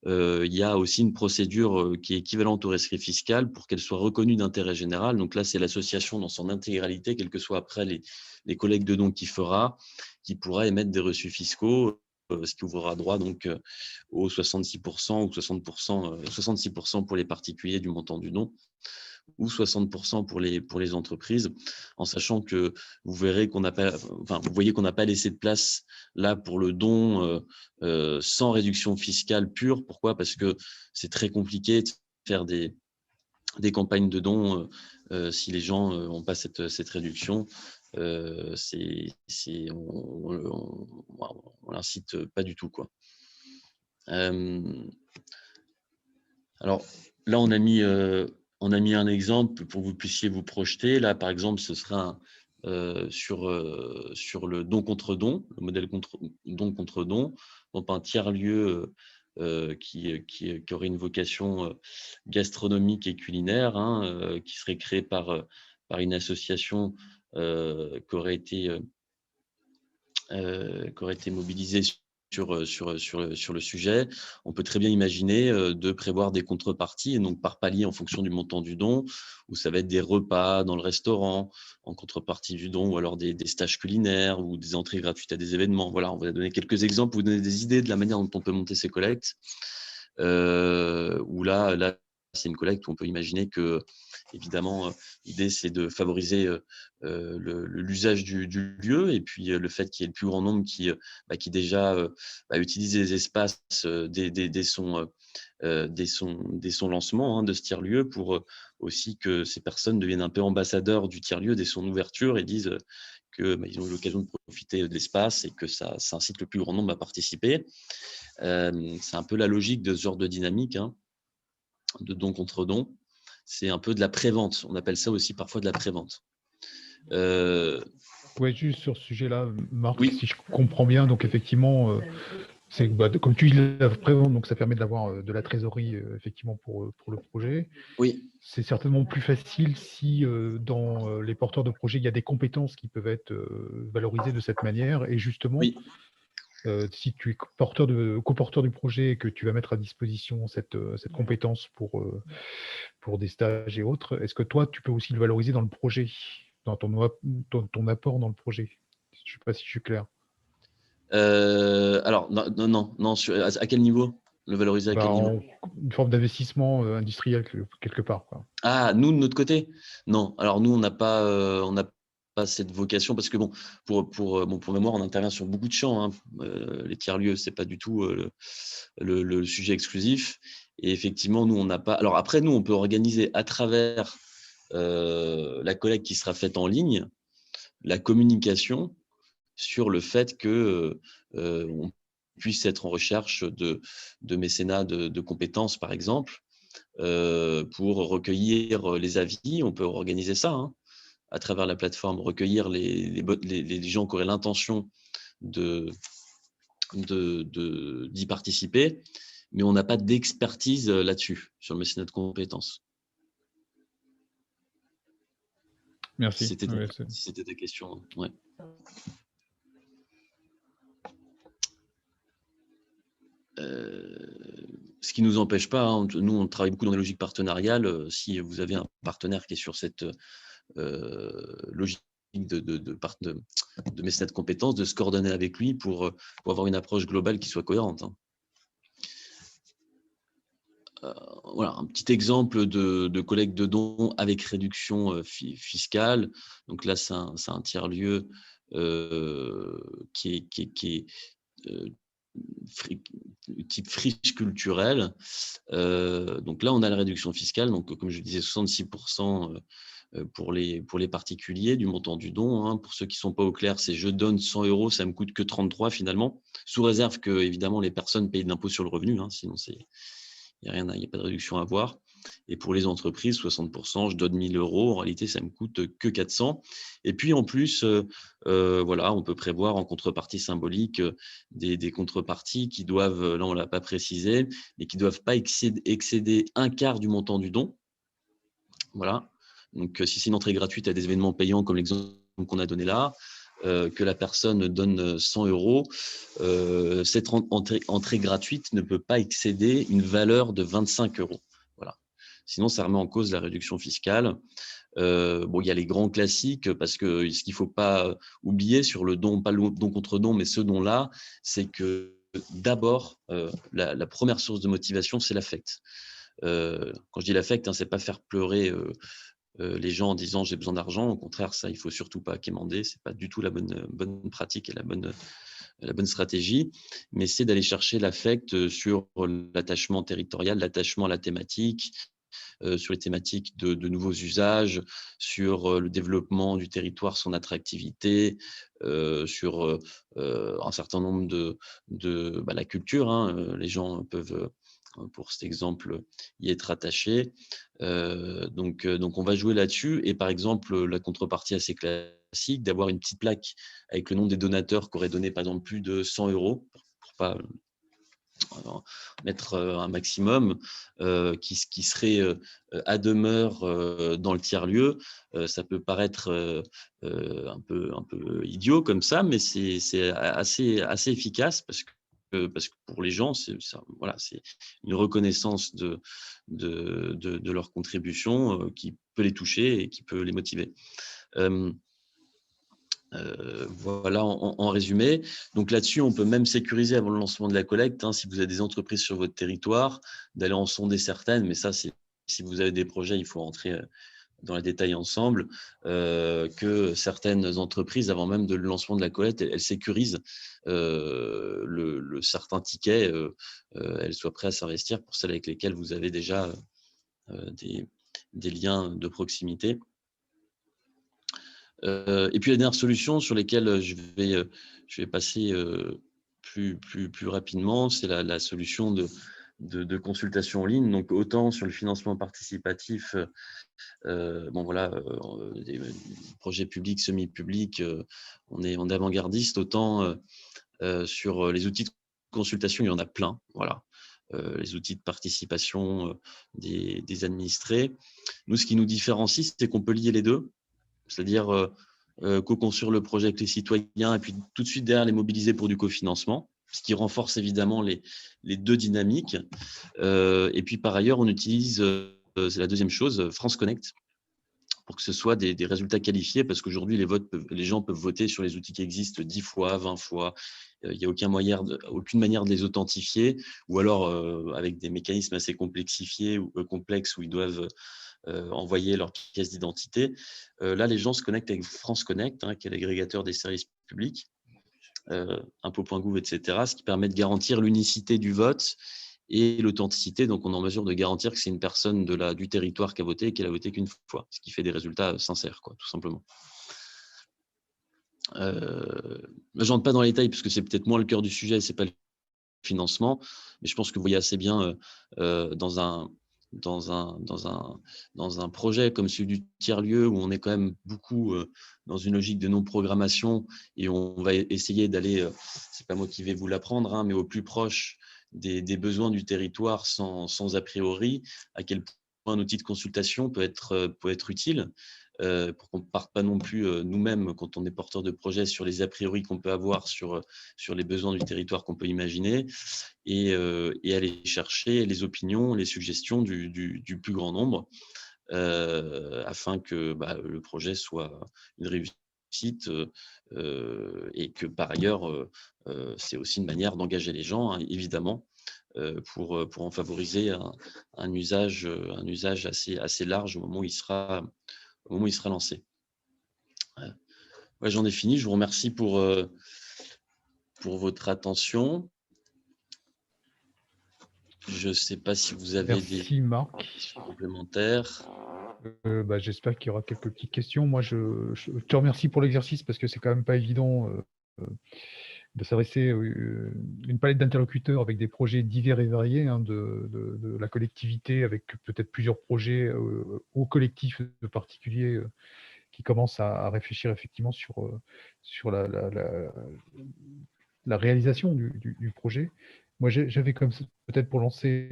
il y a aussi une procédure qui est équivalente au rescrit fiscal pour qu'elle soit reconnue d'intérêt général. Donc là, c'est l'association dans son intégralité, quels que soient après les collectes de dons qu'il fera, qui pourra émettre des reçus fiscaux, ce qui ouvrira droit donc aux 66% ou 60%, 66% pour les particuliers du montant du don, ou 60% pour les entreprises, en sachant que vous verrez qu'on n'a pas, enfin, vous voyez qu'on n'a pas laissé de place là pour le don sans réduction fiscale pure. Pourquoi ? Parce que c'est très compliqué de faire des campagnes de dons si les gens n'ont pas cette réduction. On l'incite pas du tout, quoi. Alors là, on a mis un exemple pour que vous puissiez vous projeter. Là, par exemple, ce sera sur le don contre don, le modèle don contre don, donc un tiers-lieu qui aurait une vocation gastronomique et culinaire, qui serait créé par une association qui aurait été mobilisée sur le sujet. On peut très bien imaginer de prévoir des contreparties, et donc par palier en fonction du montant du don, où ça va être des repas dans le restaurant en contrepartie du don, ou alors des stages culinaires ou des entrées gratuites à des événements. Voilà, on va donner quelques exemples, vous donner des idées de la manière dont on peut monter ces collectes. Où là, c'est une collecte où on peut imaginer que, évidemment, l'idée, c'est de favoriser l'usage du lieu, et puis le fait qu'il y ait le plus grand nombre qui déjà utilise les espaces dès son lancement de ce tiers-lieu, pour aussi que ces personnes deviennent un peu ambassadeurs du tiers-lieu dès son ouverture et disent qu'ils ont eu l'occasion de profiter de l'espace et que ça incite le plus grand nombre à participer. C'est un peu la logique de ce genre de dynamique, de don contre don. C'est un peu de la prévente. On appelle ça aussi parfois de la prévente. Ouais, juste sur ce sujet-là, Marc, oui. si je comprends bien, donc effectivement, c'est comme tu dis, la prévente, donc ça permet d'avoir de la trésorerie effectivement pour le projet. Oui. C'est certainement plus facile si dans les porteurs de projet, il y a des compétences qui peuvent être valorisées de cette manière. Et justement, oui. Si tu es coporteur du projet et que tu vas mettre à disposition cette compétence pour des stages et autres, est-ce que toi, tu peux aussi le valoriser dans le projet, dans ton apport dans le projet? Je ne sais pas si je suis clair. Alors, non. À quel niveau le valoriser? À quel niveau? Une forme d'investissement industriel quelque part, quoi. Ah, nous, de notre côté? Non. Alors, nous, on n'a pas cette vocation, parce que pour mémoire, on intervient sur beaucoup de champs. Les tiers-lieux, c'est pas du tout le sujet exclusif. Et effectivement, nous, on n'a pas. Alors après, nous, on peut organiser à travers la collecte qui sera faite en ligne, la communication sur le fait que on puisse être en recherche de mécénat de compétences, par exemple, pour recueillir les avis. On peut organiser ça, à travers la plateforme, recueillir les gens qui auraient l'intention d'y participer, mais on n'a pas d'expertise là-dessus, sur le mécénat de compétences. Merci. Si c'était ta question. Ouais. Ce qui ne nous empêche pas, nous on travaille beaucoup dans la logique partenariale. Si vous avez un partenaire qui est sur cette logique de mécénat de compétences, de se coordonner avec lui pour avoir une approche globale qui soit cohérente. Voilà, un petit exemple de collecte de dons avec réduction fiscale. Donc là, c'est un tiers-lieu qui est type friche culturelle. Donc là, on a la réduction fiscale. Donc, comme je disais, 66% pour les particuliers du montant du don. Pour ceux qui ne sont pas au clair, c'est je donne 100 €, ça ne me coûte que 33 finalement, sous réserve que, évidemment, les personnes payent de l'impôt sur le revenu. Sinon, il n'y a pas de réduction à avoir. Et pour les entreprises, 60%, je donne 1 000 €. En réalité, ça ne me coûte que 400. Et puis, en plus, voilà, on peut prévoir en contrepartie symbolique des contreparties qui doivent, là, on ne l'a pas précisé, mais qui ne doivent pas excéder un quart du montant du don. Voilà. Donc, si c'est une entrée gratuite à des événements payants, comme l'exemple qu'on a donné là, que la personne donne 100 €, cette entrée gratuite ne peut pas excéder une valeur de 25 €. Voilà. Sinon, ça remet en cause la réduction fiscale. Bon, il y a les grands classiques, parce que ce qu'il ne faut pas oublier sur le don, pas le don contre don, mais ce don-là, c'est que d'abord, la première source de motivation, c'est l'affect. Quand je dis l'affect, ce n'est pas faire pleurer les gens en disant j'ai besoin d'argent. Au contraire, ça, il ne faut surtout pas quémander. Ce n'est pas du tout la bonne pratique et la bonne stratégie, mais c'est d'aller chercher l'affect sur l'attachement territorial, l'attachement à la thématique, sur les thématiques de nouveaux usages, sur le développement du territoire, son attractivité, sur un certain nombre de la culture. Les gens peuvent, pour cet exemple, y être attachés. Donc, on va jouer là-dessus. Et par exemple, la contrepartie assez classique, d'avoir une petite plaque avec le nom des donateurs qui auraient donné par exemple plus de 100 € pour pas mettre un maximum, qui serait à demeure dans le tiers-lieu. Ça peut paraître un peu idiot comme ça, mais c'est assez efficace parce que pour les gens, c'est une reconnaissance de leur contribution qui peut les toucher et qui peut les motiver. Voilà en résumé. Donc là-dessus, on peut même sécuriser avant le lancement de la collecte, si vous avez des entreprises sur votre territoire, d'aller en sonder certaines, mais ça, si vous avez des projets, il faut rentrer dans les détails ensemble, que certaines entreprises, avant même le lancement de la collecte, elles sécurisent le certain ticket, elles soient prêtes à s'investir pour celles avec lesquelles vous avez déjà des liens de proximité. Et puis la dernière solution sur lesquelles je vais passer plus rapidement, c'est la solution de consultation en ligne. Donc autant sur le financement participatif, des projets publics, semi-publics, on est avant-gardiste, autant sur les outils de consultation, il y en a plein. Voilà. Les outils de participation des administrés. Nous, ce qui nous différencie, c'est qu'on peut lier les deux. C'est-à-dire co-construire le projet avec les citoyens et puis tout de suite derrière les mobiliser pour du cofinancement, ce qui renforce évidemment les deux dynamiques. Et puis par ailleurs, on utilise, c'est la deuxième chose, France Connect, pour que ce soit des résultats qualifiés, parce qu'aujourd'hui, les gens peuvent voter sur les outils qui existent 10 fois, 20 fois. Il n'y a aucune manière de les authentifier, ou alors avec des mécanismes assez complexifiés ou complexes où ils doivent envoyer leur pièce d'identité. Là, les gens se connectent avec France Connect, qui est l'agrégateur des services publics, impôts.gouv, etc., ce qui permet de garantir l'unicité du vote et l'authenticité. Donc, on est en mesure de garantir que c'est une personne du territoire qui a voté et qu'elle a voté qu'une fois, ce qui fait des résultats sincères, tout simplement. Je n'entre pas dans les détails parce que c'est peut-être moins le cœur du sujet, c'est pas le financement, mais je pense que vous voyez assez bien dans un projet comme celui du tiers-lieu où on est quand même beaucoup dans une logique de non-programmation et on va essayer d'aller, c'est pas moi qui vais vous l'apprendre, mais au plus proche des besoins du territoire sans a priori, à quel point un outil de consultation peut être utile. Pour qu'on ne parte pas non plus nous-mêmes, quand on est porteur de projet, sur les a priori qu'on peut avoir sur les besoins du territoire qu'on peut imaginer, et aller chercher les opinions, les suggestions du plus grand nombre, afin que le projet soit une réussite, et que par ailleurs, c'est aussi une manière d'engager les gens, évidemment, pour en favoriser un usage assez large au moment où il sera lancé. J'en ai fini. Je vous remercie pour votre attention. Je ne sais pas si vous avez des questions complémentaires. J'espère qu'il y aura quelques petites questions. Moi, je te remercie pour l'exercice parce que c'est quand même pas évident de s'adresser une palette d'interlocuteurs avec des projets divers et variés, de la collectivité avec peut-être plusieurs projets au collectif de particuliers qui commencent à réfléchir effectivement sur la réalisation du projet. Moi, j'avais comme peut-être pour lancer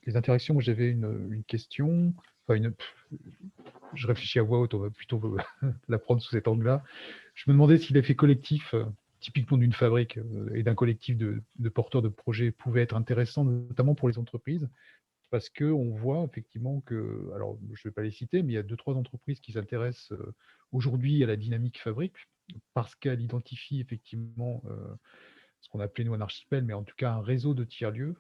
les interactions, moi j'avais une question, je réfléchis à voix haute, on va plutôt la prendre sous cet angle-là. Je me demandais si l'effet collectif, typiquement d'une fabrique et d'un collectif de porteurs de projets, pouvait être intéressant, notamment pour les entreprises, parce qu'on voit effectivement que, alors je ne vais pas les citer, mais il y a 2-3 entreprises qui s'intéressent aujourd'hui à la dynamique fabrique, parce qu'elle identifie effectivement ce qu'on appelait nous un archipel, mais en tout cas un réseau de tiers-lieux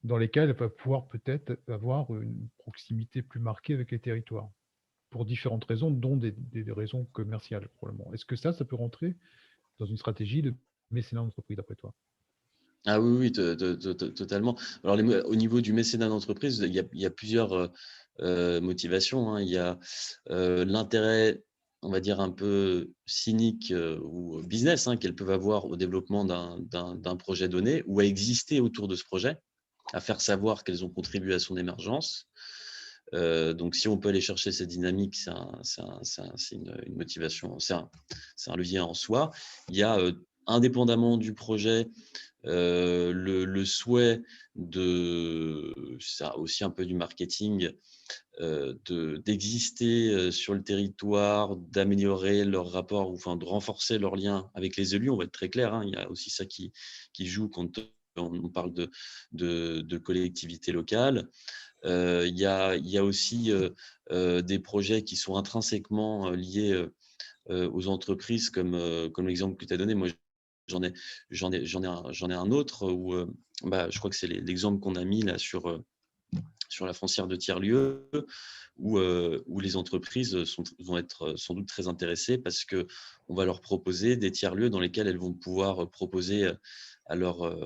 dans lesquels elle va pouvoir peut-être avoir une proximité plus marquée avec les territoires, pour différentes raisons, dont des raisons commerciales, probablement. Est-ce que ça peut rentrer dans une stratégie de mécénat d'entreprise, d'après toi? Ah oui, oui, totalement. Alors, au niveau du mécénat d'entreprise, il y a plusieurs motivations, hein. Il y a l'intérêt, on va dire, un peu cynique ou business, hein, qu'elles peuvent avoir au développement d'un projet donné ou à exister autour de ce projet, à faire savoir qu'elles ont contribué à son émergence. Donc, si on peut aller chercher cette dynamique, c'est une motivation, c'est un levier en soi. Il y a, indépendamment du projet, le souhait ça aussi un peu du marketing, d'exister sur le territoire, d'améliorer leur rapport, ou enfin de renforcer leur lien avec les élus. On va être très clair, hein, il y a aussi ça qui joue quand on parle de collectivités locales. Il y a aussi des projets qui sont intrinsèquement liés aux entreprises, comme l'exemple que tu as donné. Moi, j'en ai un autre où je crois que c'est l'exemple qu'on a mis là sur la foncière de tiers-lieu, où les entreprises vont être sans doute très intéressées parce qu'on va leur proposer des tiers-lieux dans lesquels elles vont pouvoir proposer à leurs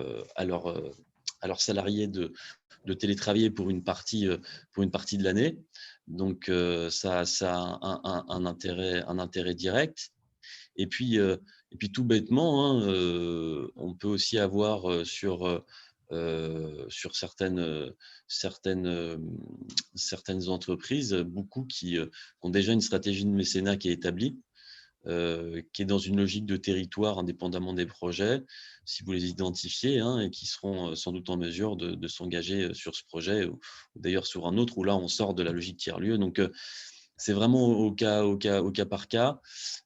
salariés de télétravailler pour une partie de l'année. Donc, ça a un intérêt direct. Et puis tout bêtement, hein, on peut aussi avoir sur certaines entreprises, beaucoup qui ont déjà une stratégie de mécénat qui est établie, qui est dans une logique de territoire indépendamment des projets, si vous les identifiez, hein, et qui seront sans doute en mesure de s'engager sur ce projet, ou d'ailleurs sur un autre, où là on sort de la logique tiers-lieu. Donc, c'est vraiment au cas par cas.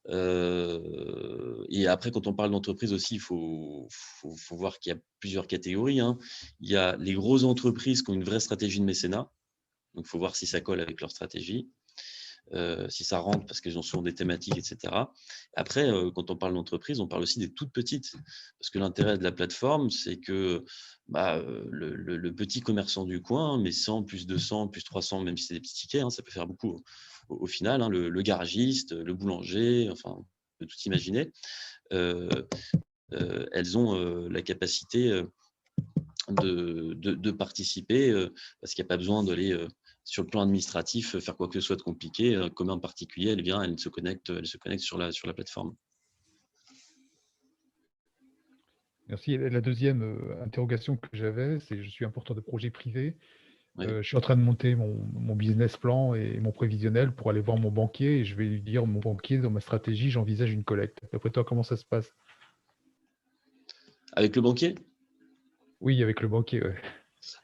Et après, quand on parle d'entreprise aussi, il faut voir qu'il y a plusieurs catégories, hein. Il y a les grosses entreprises qui ont une vraie stratégie de mécénat. Donc, il faut voir si ça colle avec leur stratégie, si ça rentre, parce qu'elles ont souvent des thématiques, etc. Après, quand on parle d'entreprise, on parle aussi des toutes petites. Parce que l'intérêt de la plateforme, c'est que le petit commerçant du coin, mais 100, plus 200, plus 300, même si c'est des petits tickets, hein, ça peut faire beaucoup au final, hein, le garagiste, le boulanger, enfin, on peut tout imaginer. Elles ont la capacité de participer, parce qu'il n'y a pas besoin d'aller sur le plan administratif faire quoi que ce soit de compliqué. Comme un particulier, elle se connecte sur la plateforme. Merci. La deuxième interrogation que j'avais, c'est: je suis un porteur de projet privé. Oui. Je suis en train de monter mon business plan et mon prévisionnel pour aller voir mon banquier, et je vais lui dire: mon banquier, dans ma stratégie, j'envisage une collecte. D'après toi, comment ça se passe? Avec le banquier? Oui, avec le banquier, ouais.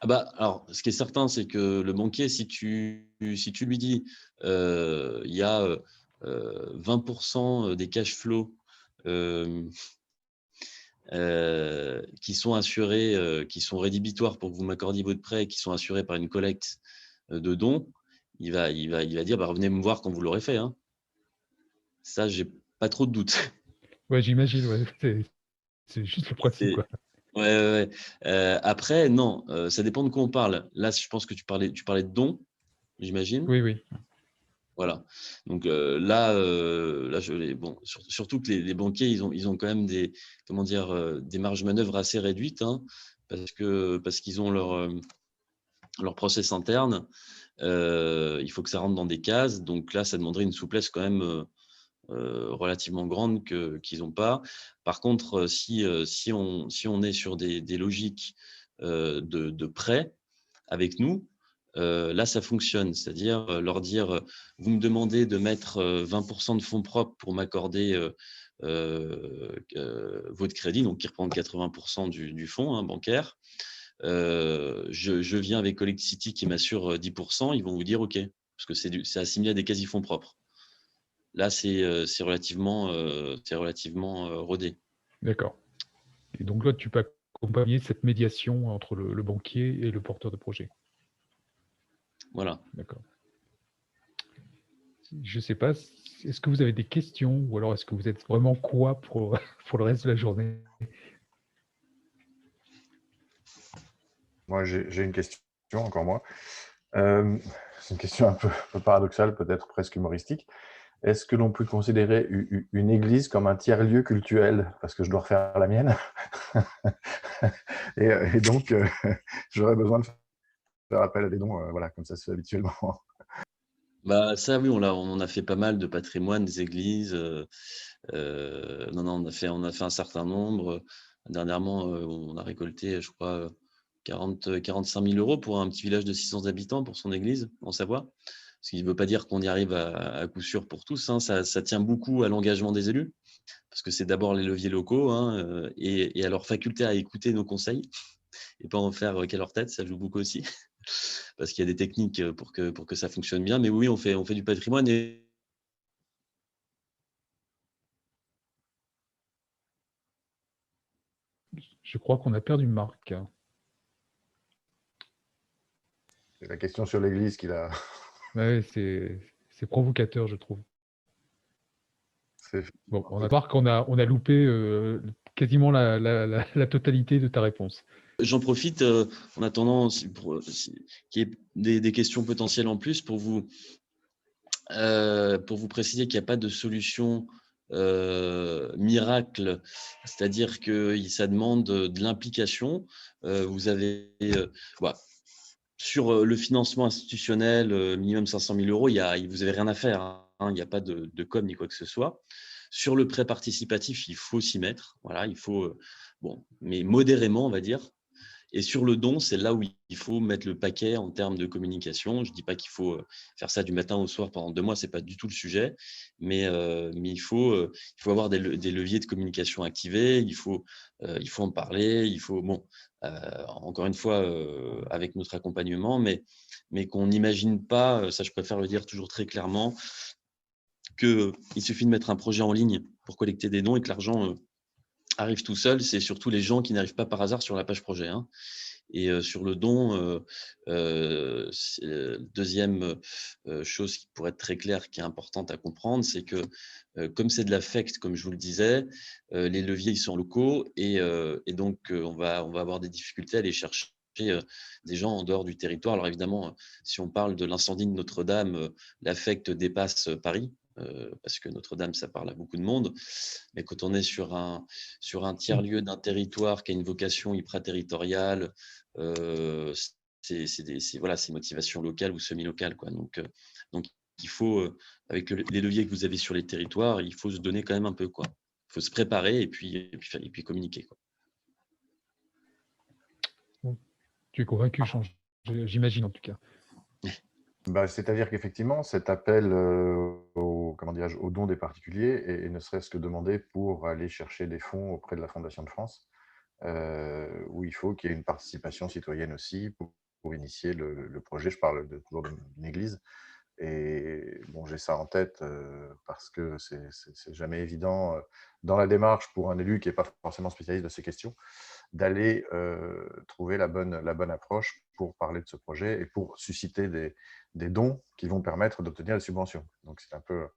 Alors, ce qui est certain, c'est que le banquier, si tu lui dis il y a 20% des cash flows qui sont assurés, qui sont rédhibitoires pour que vous m'accordiez votre prêt, qui sont assurés par une collecte de dons, il va dire revenez me voir quand vous l'aurez fait, hein. Ça, j'ai pas trop de doute. Ouais, j'imagine, ouais. C'est juste le principe, quoi. Ouais. Après, non, ça dépend de quoi on parle. Là, je pense que tu parlais de dons, j'imagine. Oui. Voilà. Donc là, surtout que les banquiers, ils ont quand même des marges de manœuvre assez réduites, hein, parce qu'ils ont leur process interne. Il faut que ça rentre dans des cases. Donc là, ça demanderait une souplesse quand même relativement grande qu'ils n'ont pas. Par contre, si on est sur des logiques de prêt avec nous, là, ça fonctionne. C'est-à-dire leur dire vous me demandez de mettre 20% de fonds propres pour m'accorder votre crédit, donc qui reprend 80% du fonds, hein, bancaire. Je viens avec Collecticity qui m'assure 10%, ils vont vous dire OK, parce que c'est assimilé à des quasi-fonds propres. là, c'est relativement rodé. D'accord. Et donc là, tu peux accompagner cette médiation entre le banquier et le porteur de projet. Voilà. D'accord. Je ne sais pas, est-ce que vous avez des questions ou alors est-ce que vous êtes vraiment quoi pour le reste de la journée? Moi, j'ai une question, encore moi. C'est une question un peu paradoxale, peut-être presque humoristique. Est-ce que l'on peut considérer une église comme un tiers-lieu cultuel? Parce que je dois refaire la mienne. et donc, j'aurais besoin de faire appel à des dons, voilà, comme ça se fait habituellement. Bah, ça, oui, on a fait pas mal de patrimoine, des églises. Non, on a fait un certain nombre. Dernièrement, on a récolté, je crois, 45 000 € pour un petit village de 600 habitants pour son église en Savoie. Ce qui ne veut pas dire qu'on y arrive à coup sûr pour tous, hein. Ça tient beaucoup à l'engagement des élus, parce que c'est d'abord les leviers locaux, hein, et à leur faculté à écouter nos conseils et pas en faire qu'à leur tête, ça joue beaucoup aussi. Parce qu'il y a des techniques pour que ça fonctionne bien. Mais oui, on fait du patrimoine. Et Je crois qu'on a perdu Marc. C'est la question sur l'église qu'il a. Ouais, c'est provocateur, je trouve. C'est Bon, on a voir qu'on a loupé quasiment la totalité de ta réponse. j'en profite en attendant qu'il y ait des questions potentielles en plus pour vous préciser qu'il n'y a pas de solution miracle, c'est-à-dire que ça demande de l'implication. Vous avez voilà, sur le financement institutionnel, minimum 500 000 €, vous n'avez rien à faire, hein. Il n'y a pas de com ni quoi que ce soit. Sur le prêt participatif, il faut s'y mettre. Voilà, il faut, bon, mais modérément, on va dire. Et sur le don, c'est là où il faut mettre le paquet en termes de communication. Je ne dis pas qu'il faut faire ça du matin au soir pendant 2 mois, ce n'est pas du tout le sujet. Mais il faut avoir des leviers de communication activés, il faut en parler, il faut, bon, encore une fois, avec notre accompagnement, mais qu'on n'imagine pas, ça je préfère le dire toujours très clairement, qu'il suffit de mettre un projet en ligne pour collecter des dons et que l'argent arrive tout seul. C'est surtout les gens qui n'arrivent pas par hasard sur la page projet, hein. Et sur le don, deuxième chose qui pourrait être très claire, qui est importante à comprendre, c'est que comme c'est de l'affect, comme je vous le disais, les leviers ils sont locaux et donc on va avoir des difficultés à aller chercher des gens en dehors du territoire. Alors évidemment, si on parle de l'incendie de Notre-Dame, l'affect dépasse Paris. Parce que Notre-Dame, ça parle à beaucoup de monde. Mais quand on est sur un tiers-lieu d'un territoire qui a une vocation hyper-territoriale, c'est motivation locale ou semi-locale, quoi. Donc il faut, avec les leviers que vous avez sur les territoires, il faut se donner quand même un peu, quoi. Il faut se préparer et puis communiquer, quoi. Bon, tu es convaincu, j'imagine en tout cas. Bah, c'est-à-dire qu'effectivement, cet appel au don des particuliers et ne serait-ce que demandé pour aller chercher des fonds auprès de la Fondation de France, où il faut qu'il y ait une participation citoyenne aussi pour initier le projet. Je parle toujours d'une église. Et bon, j'ai ça en tête parce que c'est jamais évident dans la démarche pour un élu qui n'est pas forcément spécialiste de ces questions d'aller trouver la bonne approche pour parler de ce projet et pour susciter des dons qui vont permettre d'obtenir les subventions. Donc, c'est un peu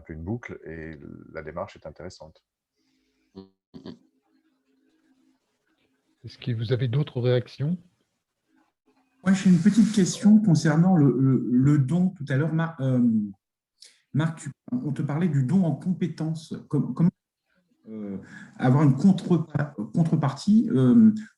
une boucle et la démarche est intéressante. Est-ce que vous avez d'autres réactions? Moi, j'ai une petite question concernant le don. Tout à l'heure, Marc, on te parlait du don en compétences. Comment avoir une contrepartie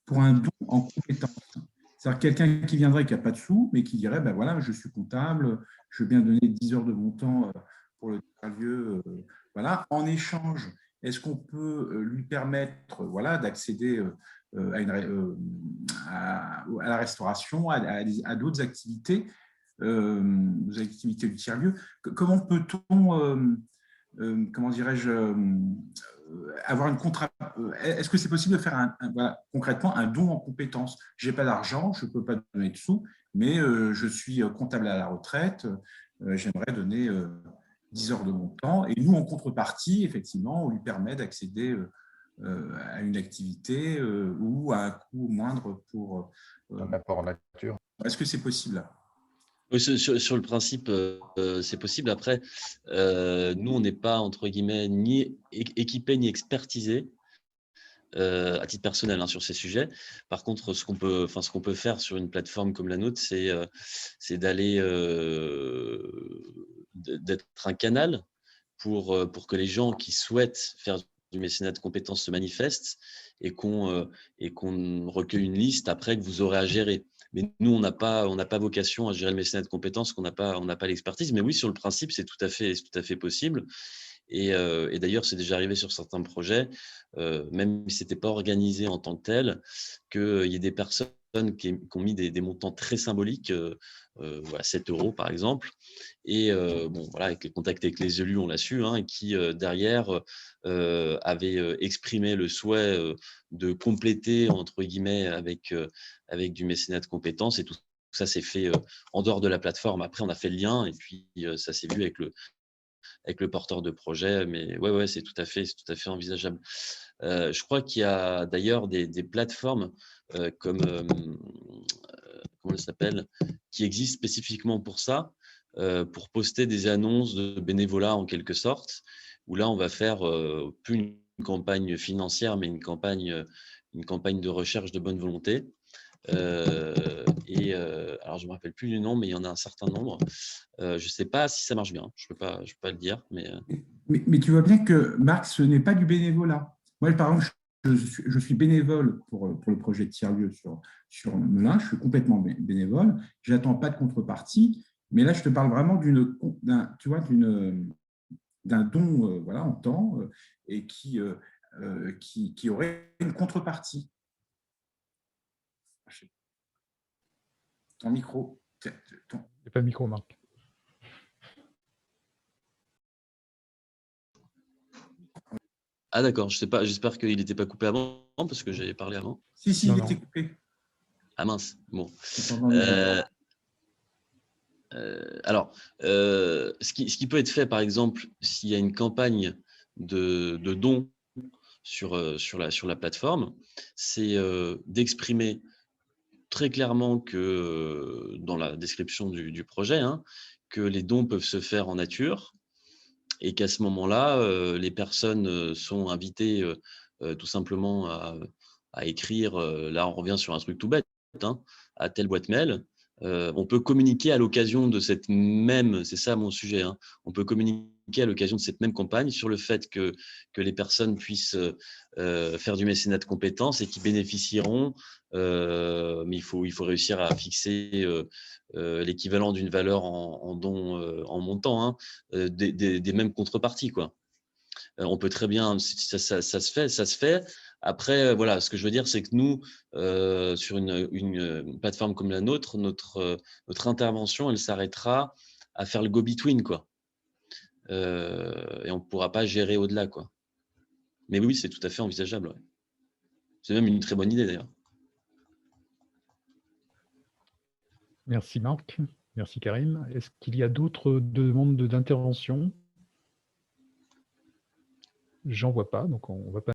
pour un don en compétences? C'est-à-dire quelqu'un qui viendrait, qui n'a pas de sous, mais qui dirait, ben voilà, je suis comptable, je veux bien donner 10 heures de mon temps pour le lieu. Voilà. En échange, est-ce qu'on peut lui permettre d'accéder à la restauration, à d'autres activités, aux activités du tiers-lieu? Comment peut-on, comment dirais-je, avoir une est-ce que c'est possible de faire concrètement un don en compétences? Je n'ai pas d'argent, je ne peux pas donner de sous, mais je suis comptable à la retraite, j'aimerais donner 10 heures de montant. Et nous, en contrepartie, effectivement, on lui permet d'accéder à une activité ou à un coût moindre pour… Un apport en nature. Est-ce que c'est possible? Oui, sur le principe, c'est possible. Après, nous, on n'est pas, entre guillemets, ni équipés ni expertisés à titre personnel sur ces sujets. Par contre, ce qu'on peut faire sur une plateforme comme la nôtre, c'est d'aller d'être un canal pour que les gens qui souhaitent faire du mécénat de compétences se manifestent et qu'on recueille une liste après que vous aurez à gérer. Mais nous, on n'a pas vocation à gérer le mécénat de compétences, qu'on n'a pas l'expertise. Mais oui, sur le principe, c'est tout à fait possible. Et d'ailleurs, c'est déjà arrivé sur certains projets, même si ce n'était pas organisé en tant que tel, qu'il y ait des personnes qui ont mis des montants très symboliques, 7 € par exemple, et avec les contacts avec les élus, on l'a su, et qui derrière avaient exprimé le souhait de compléter, entre guillemets, avec du mécénat de compétences, et tout ça s'est fait en dehors de la plateforme. Après, on a fait le lien, et puis ça s'est vu avec le porteur de projet, mais ouais, c'est tout à fait envisageable. Je crois qu'il y a d'ailleurs des plateformes comme comment ça s'appelle, qui existent spécifiquement pour ça, pour poster des annonces de bénévolat en quelque sorte, où là on va faire plus une campagne financière, mais une campagne de recherche de bonne volonté. Alors je me rappelle plus du nom, mais il y en a un certain nombre. Je sais pas si ça marche bien. Je peux pas le dire, mais tu vois bien que Marc, ce n'est pas du bénévolat. Moi, par exemple, je suis bénévole pour le projet de tiers-lieu sur Melun. Je suis complètement bénévole. Je n'attends pas de contrepartie. Mais là, je te parle vraiment d'un don en temps et qui aurait une contrepartie. Ton micro. Il n'y a pas de micro, Marc. Ah d'accord, je sais pas, j'espère qu'il n'était pas coupé avant, parce que j'avais parlé avant. Si, il était coupé. Ah mince, bon. Alors, ce qui peut être fait, par exemple, s'il y a une campagne de dons sur la plateforme, c'est d'exprimer très clairement que dans la description du projet, que les dons peuvent se faire en nature, et qu'à ce moment-là, les personnes sont invitées tout simplement à écrire, là on revient sur un truc tout bête, à telle boîte mail. On peut communiquer à l'occasion de cette même, c'est ça mon sujet, on peut communiquer à l'occasion de cette même campagne sur le fait que les personnes puissent faire du mécénat de compétences et qui bénéficieront, mais il faut réussir à fixer l'équivalent d'une valeur en don en montant, des mêmes contreparties, quoi. On peut très bien, ça se fait. Après, voilà, ce que je veux dire, c'est que nous, sur une plateforme comme la nôtre, notre intervention, elle s'arrêtera à faire le go-between, quoi. Et on ne pourra pas gérer au-delà, quoi. Mais oui, c'est tout à fait envisageable. Ouais. C'est même une très bonne idée, d'ailleurs. Merci Marc, merci Karim. Est-ce qu'il y a d'autres demandes d'intervention? J'en vois pas, donc on va passer.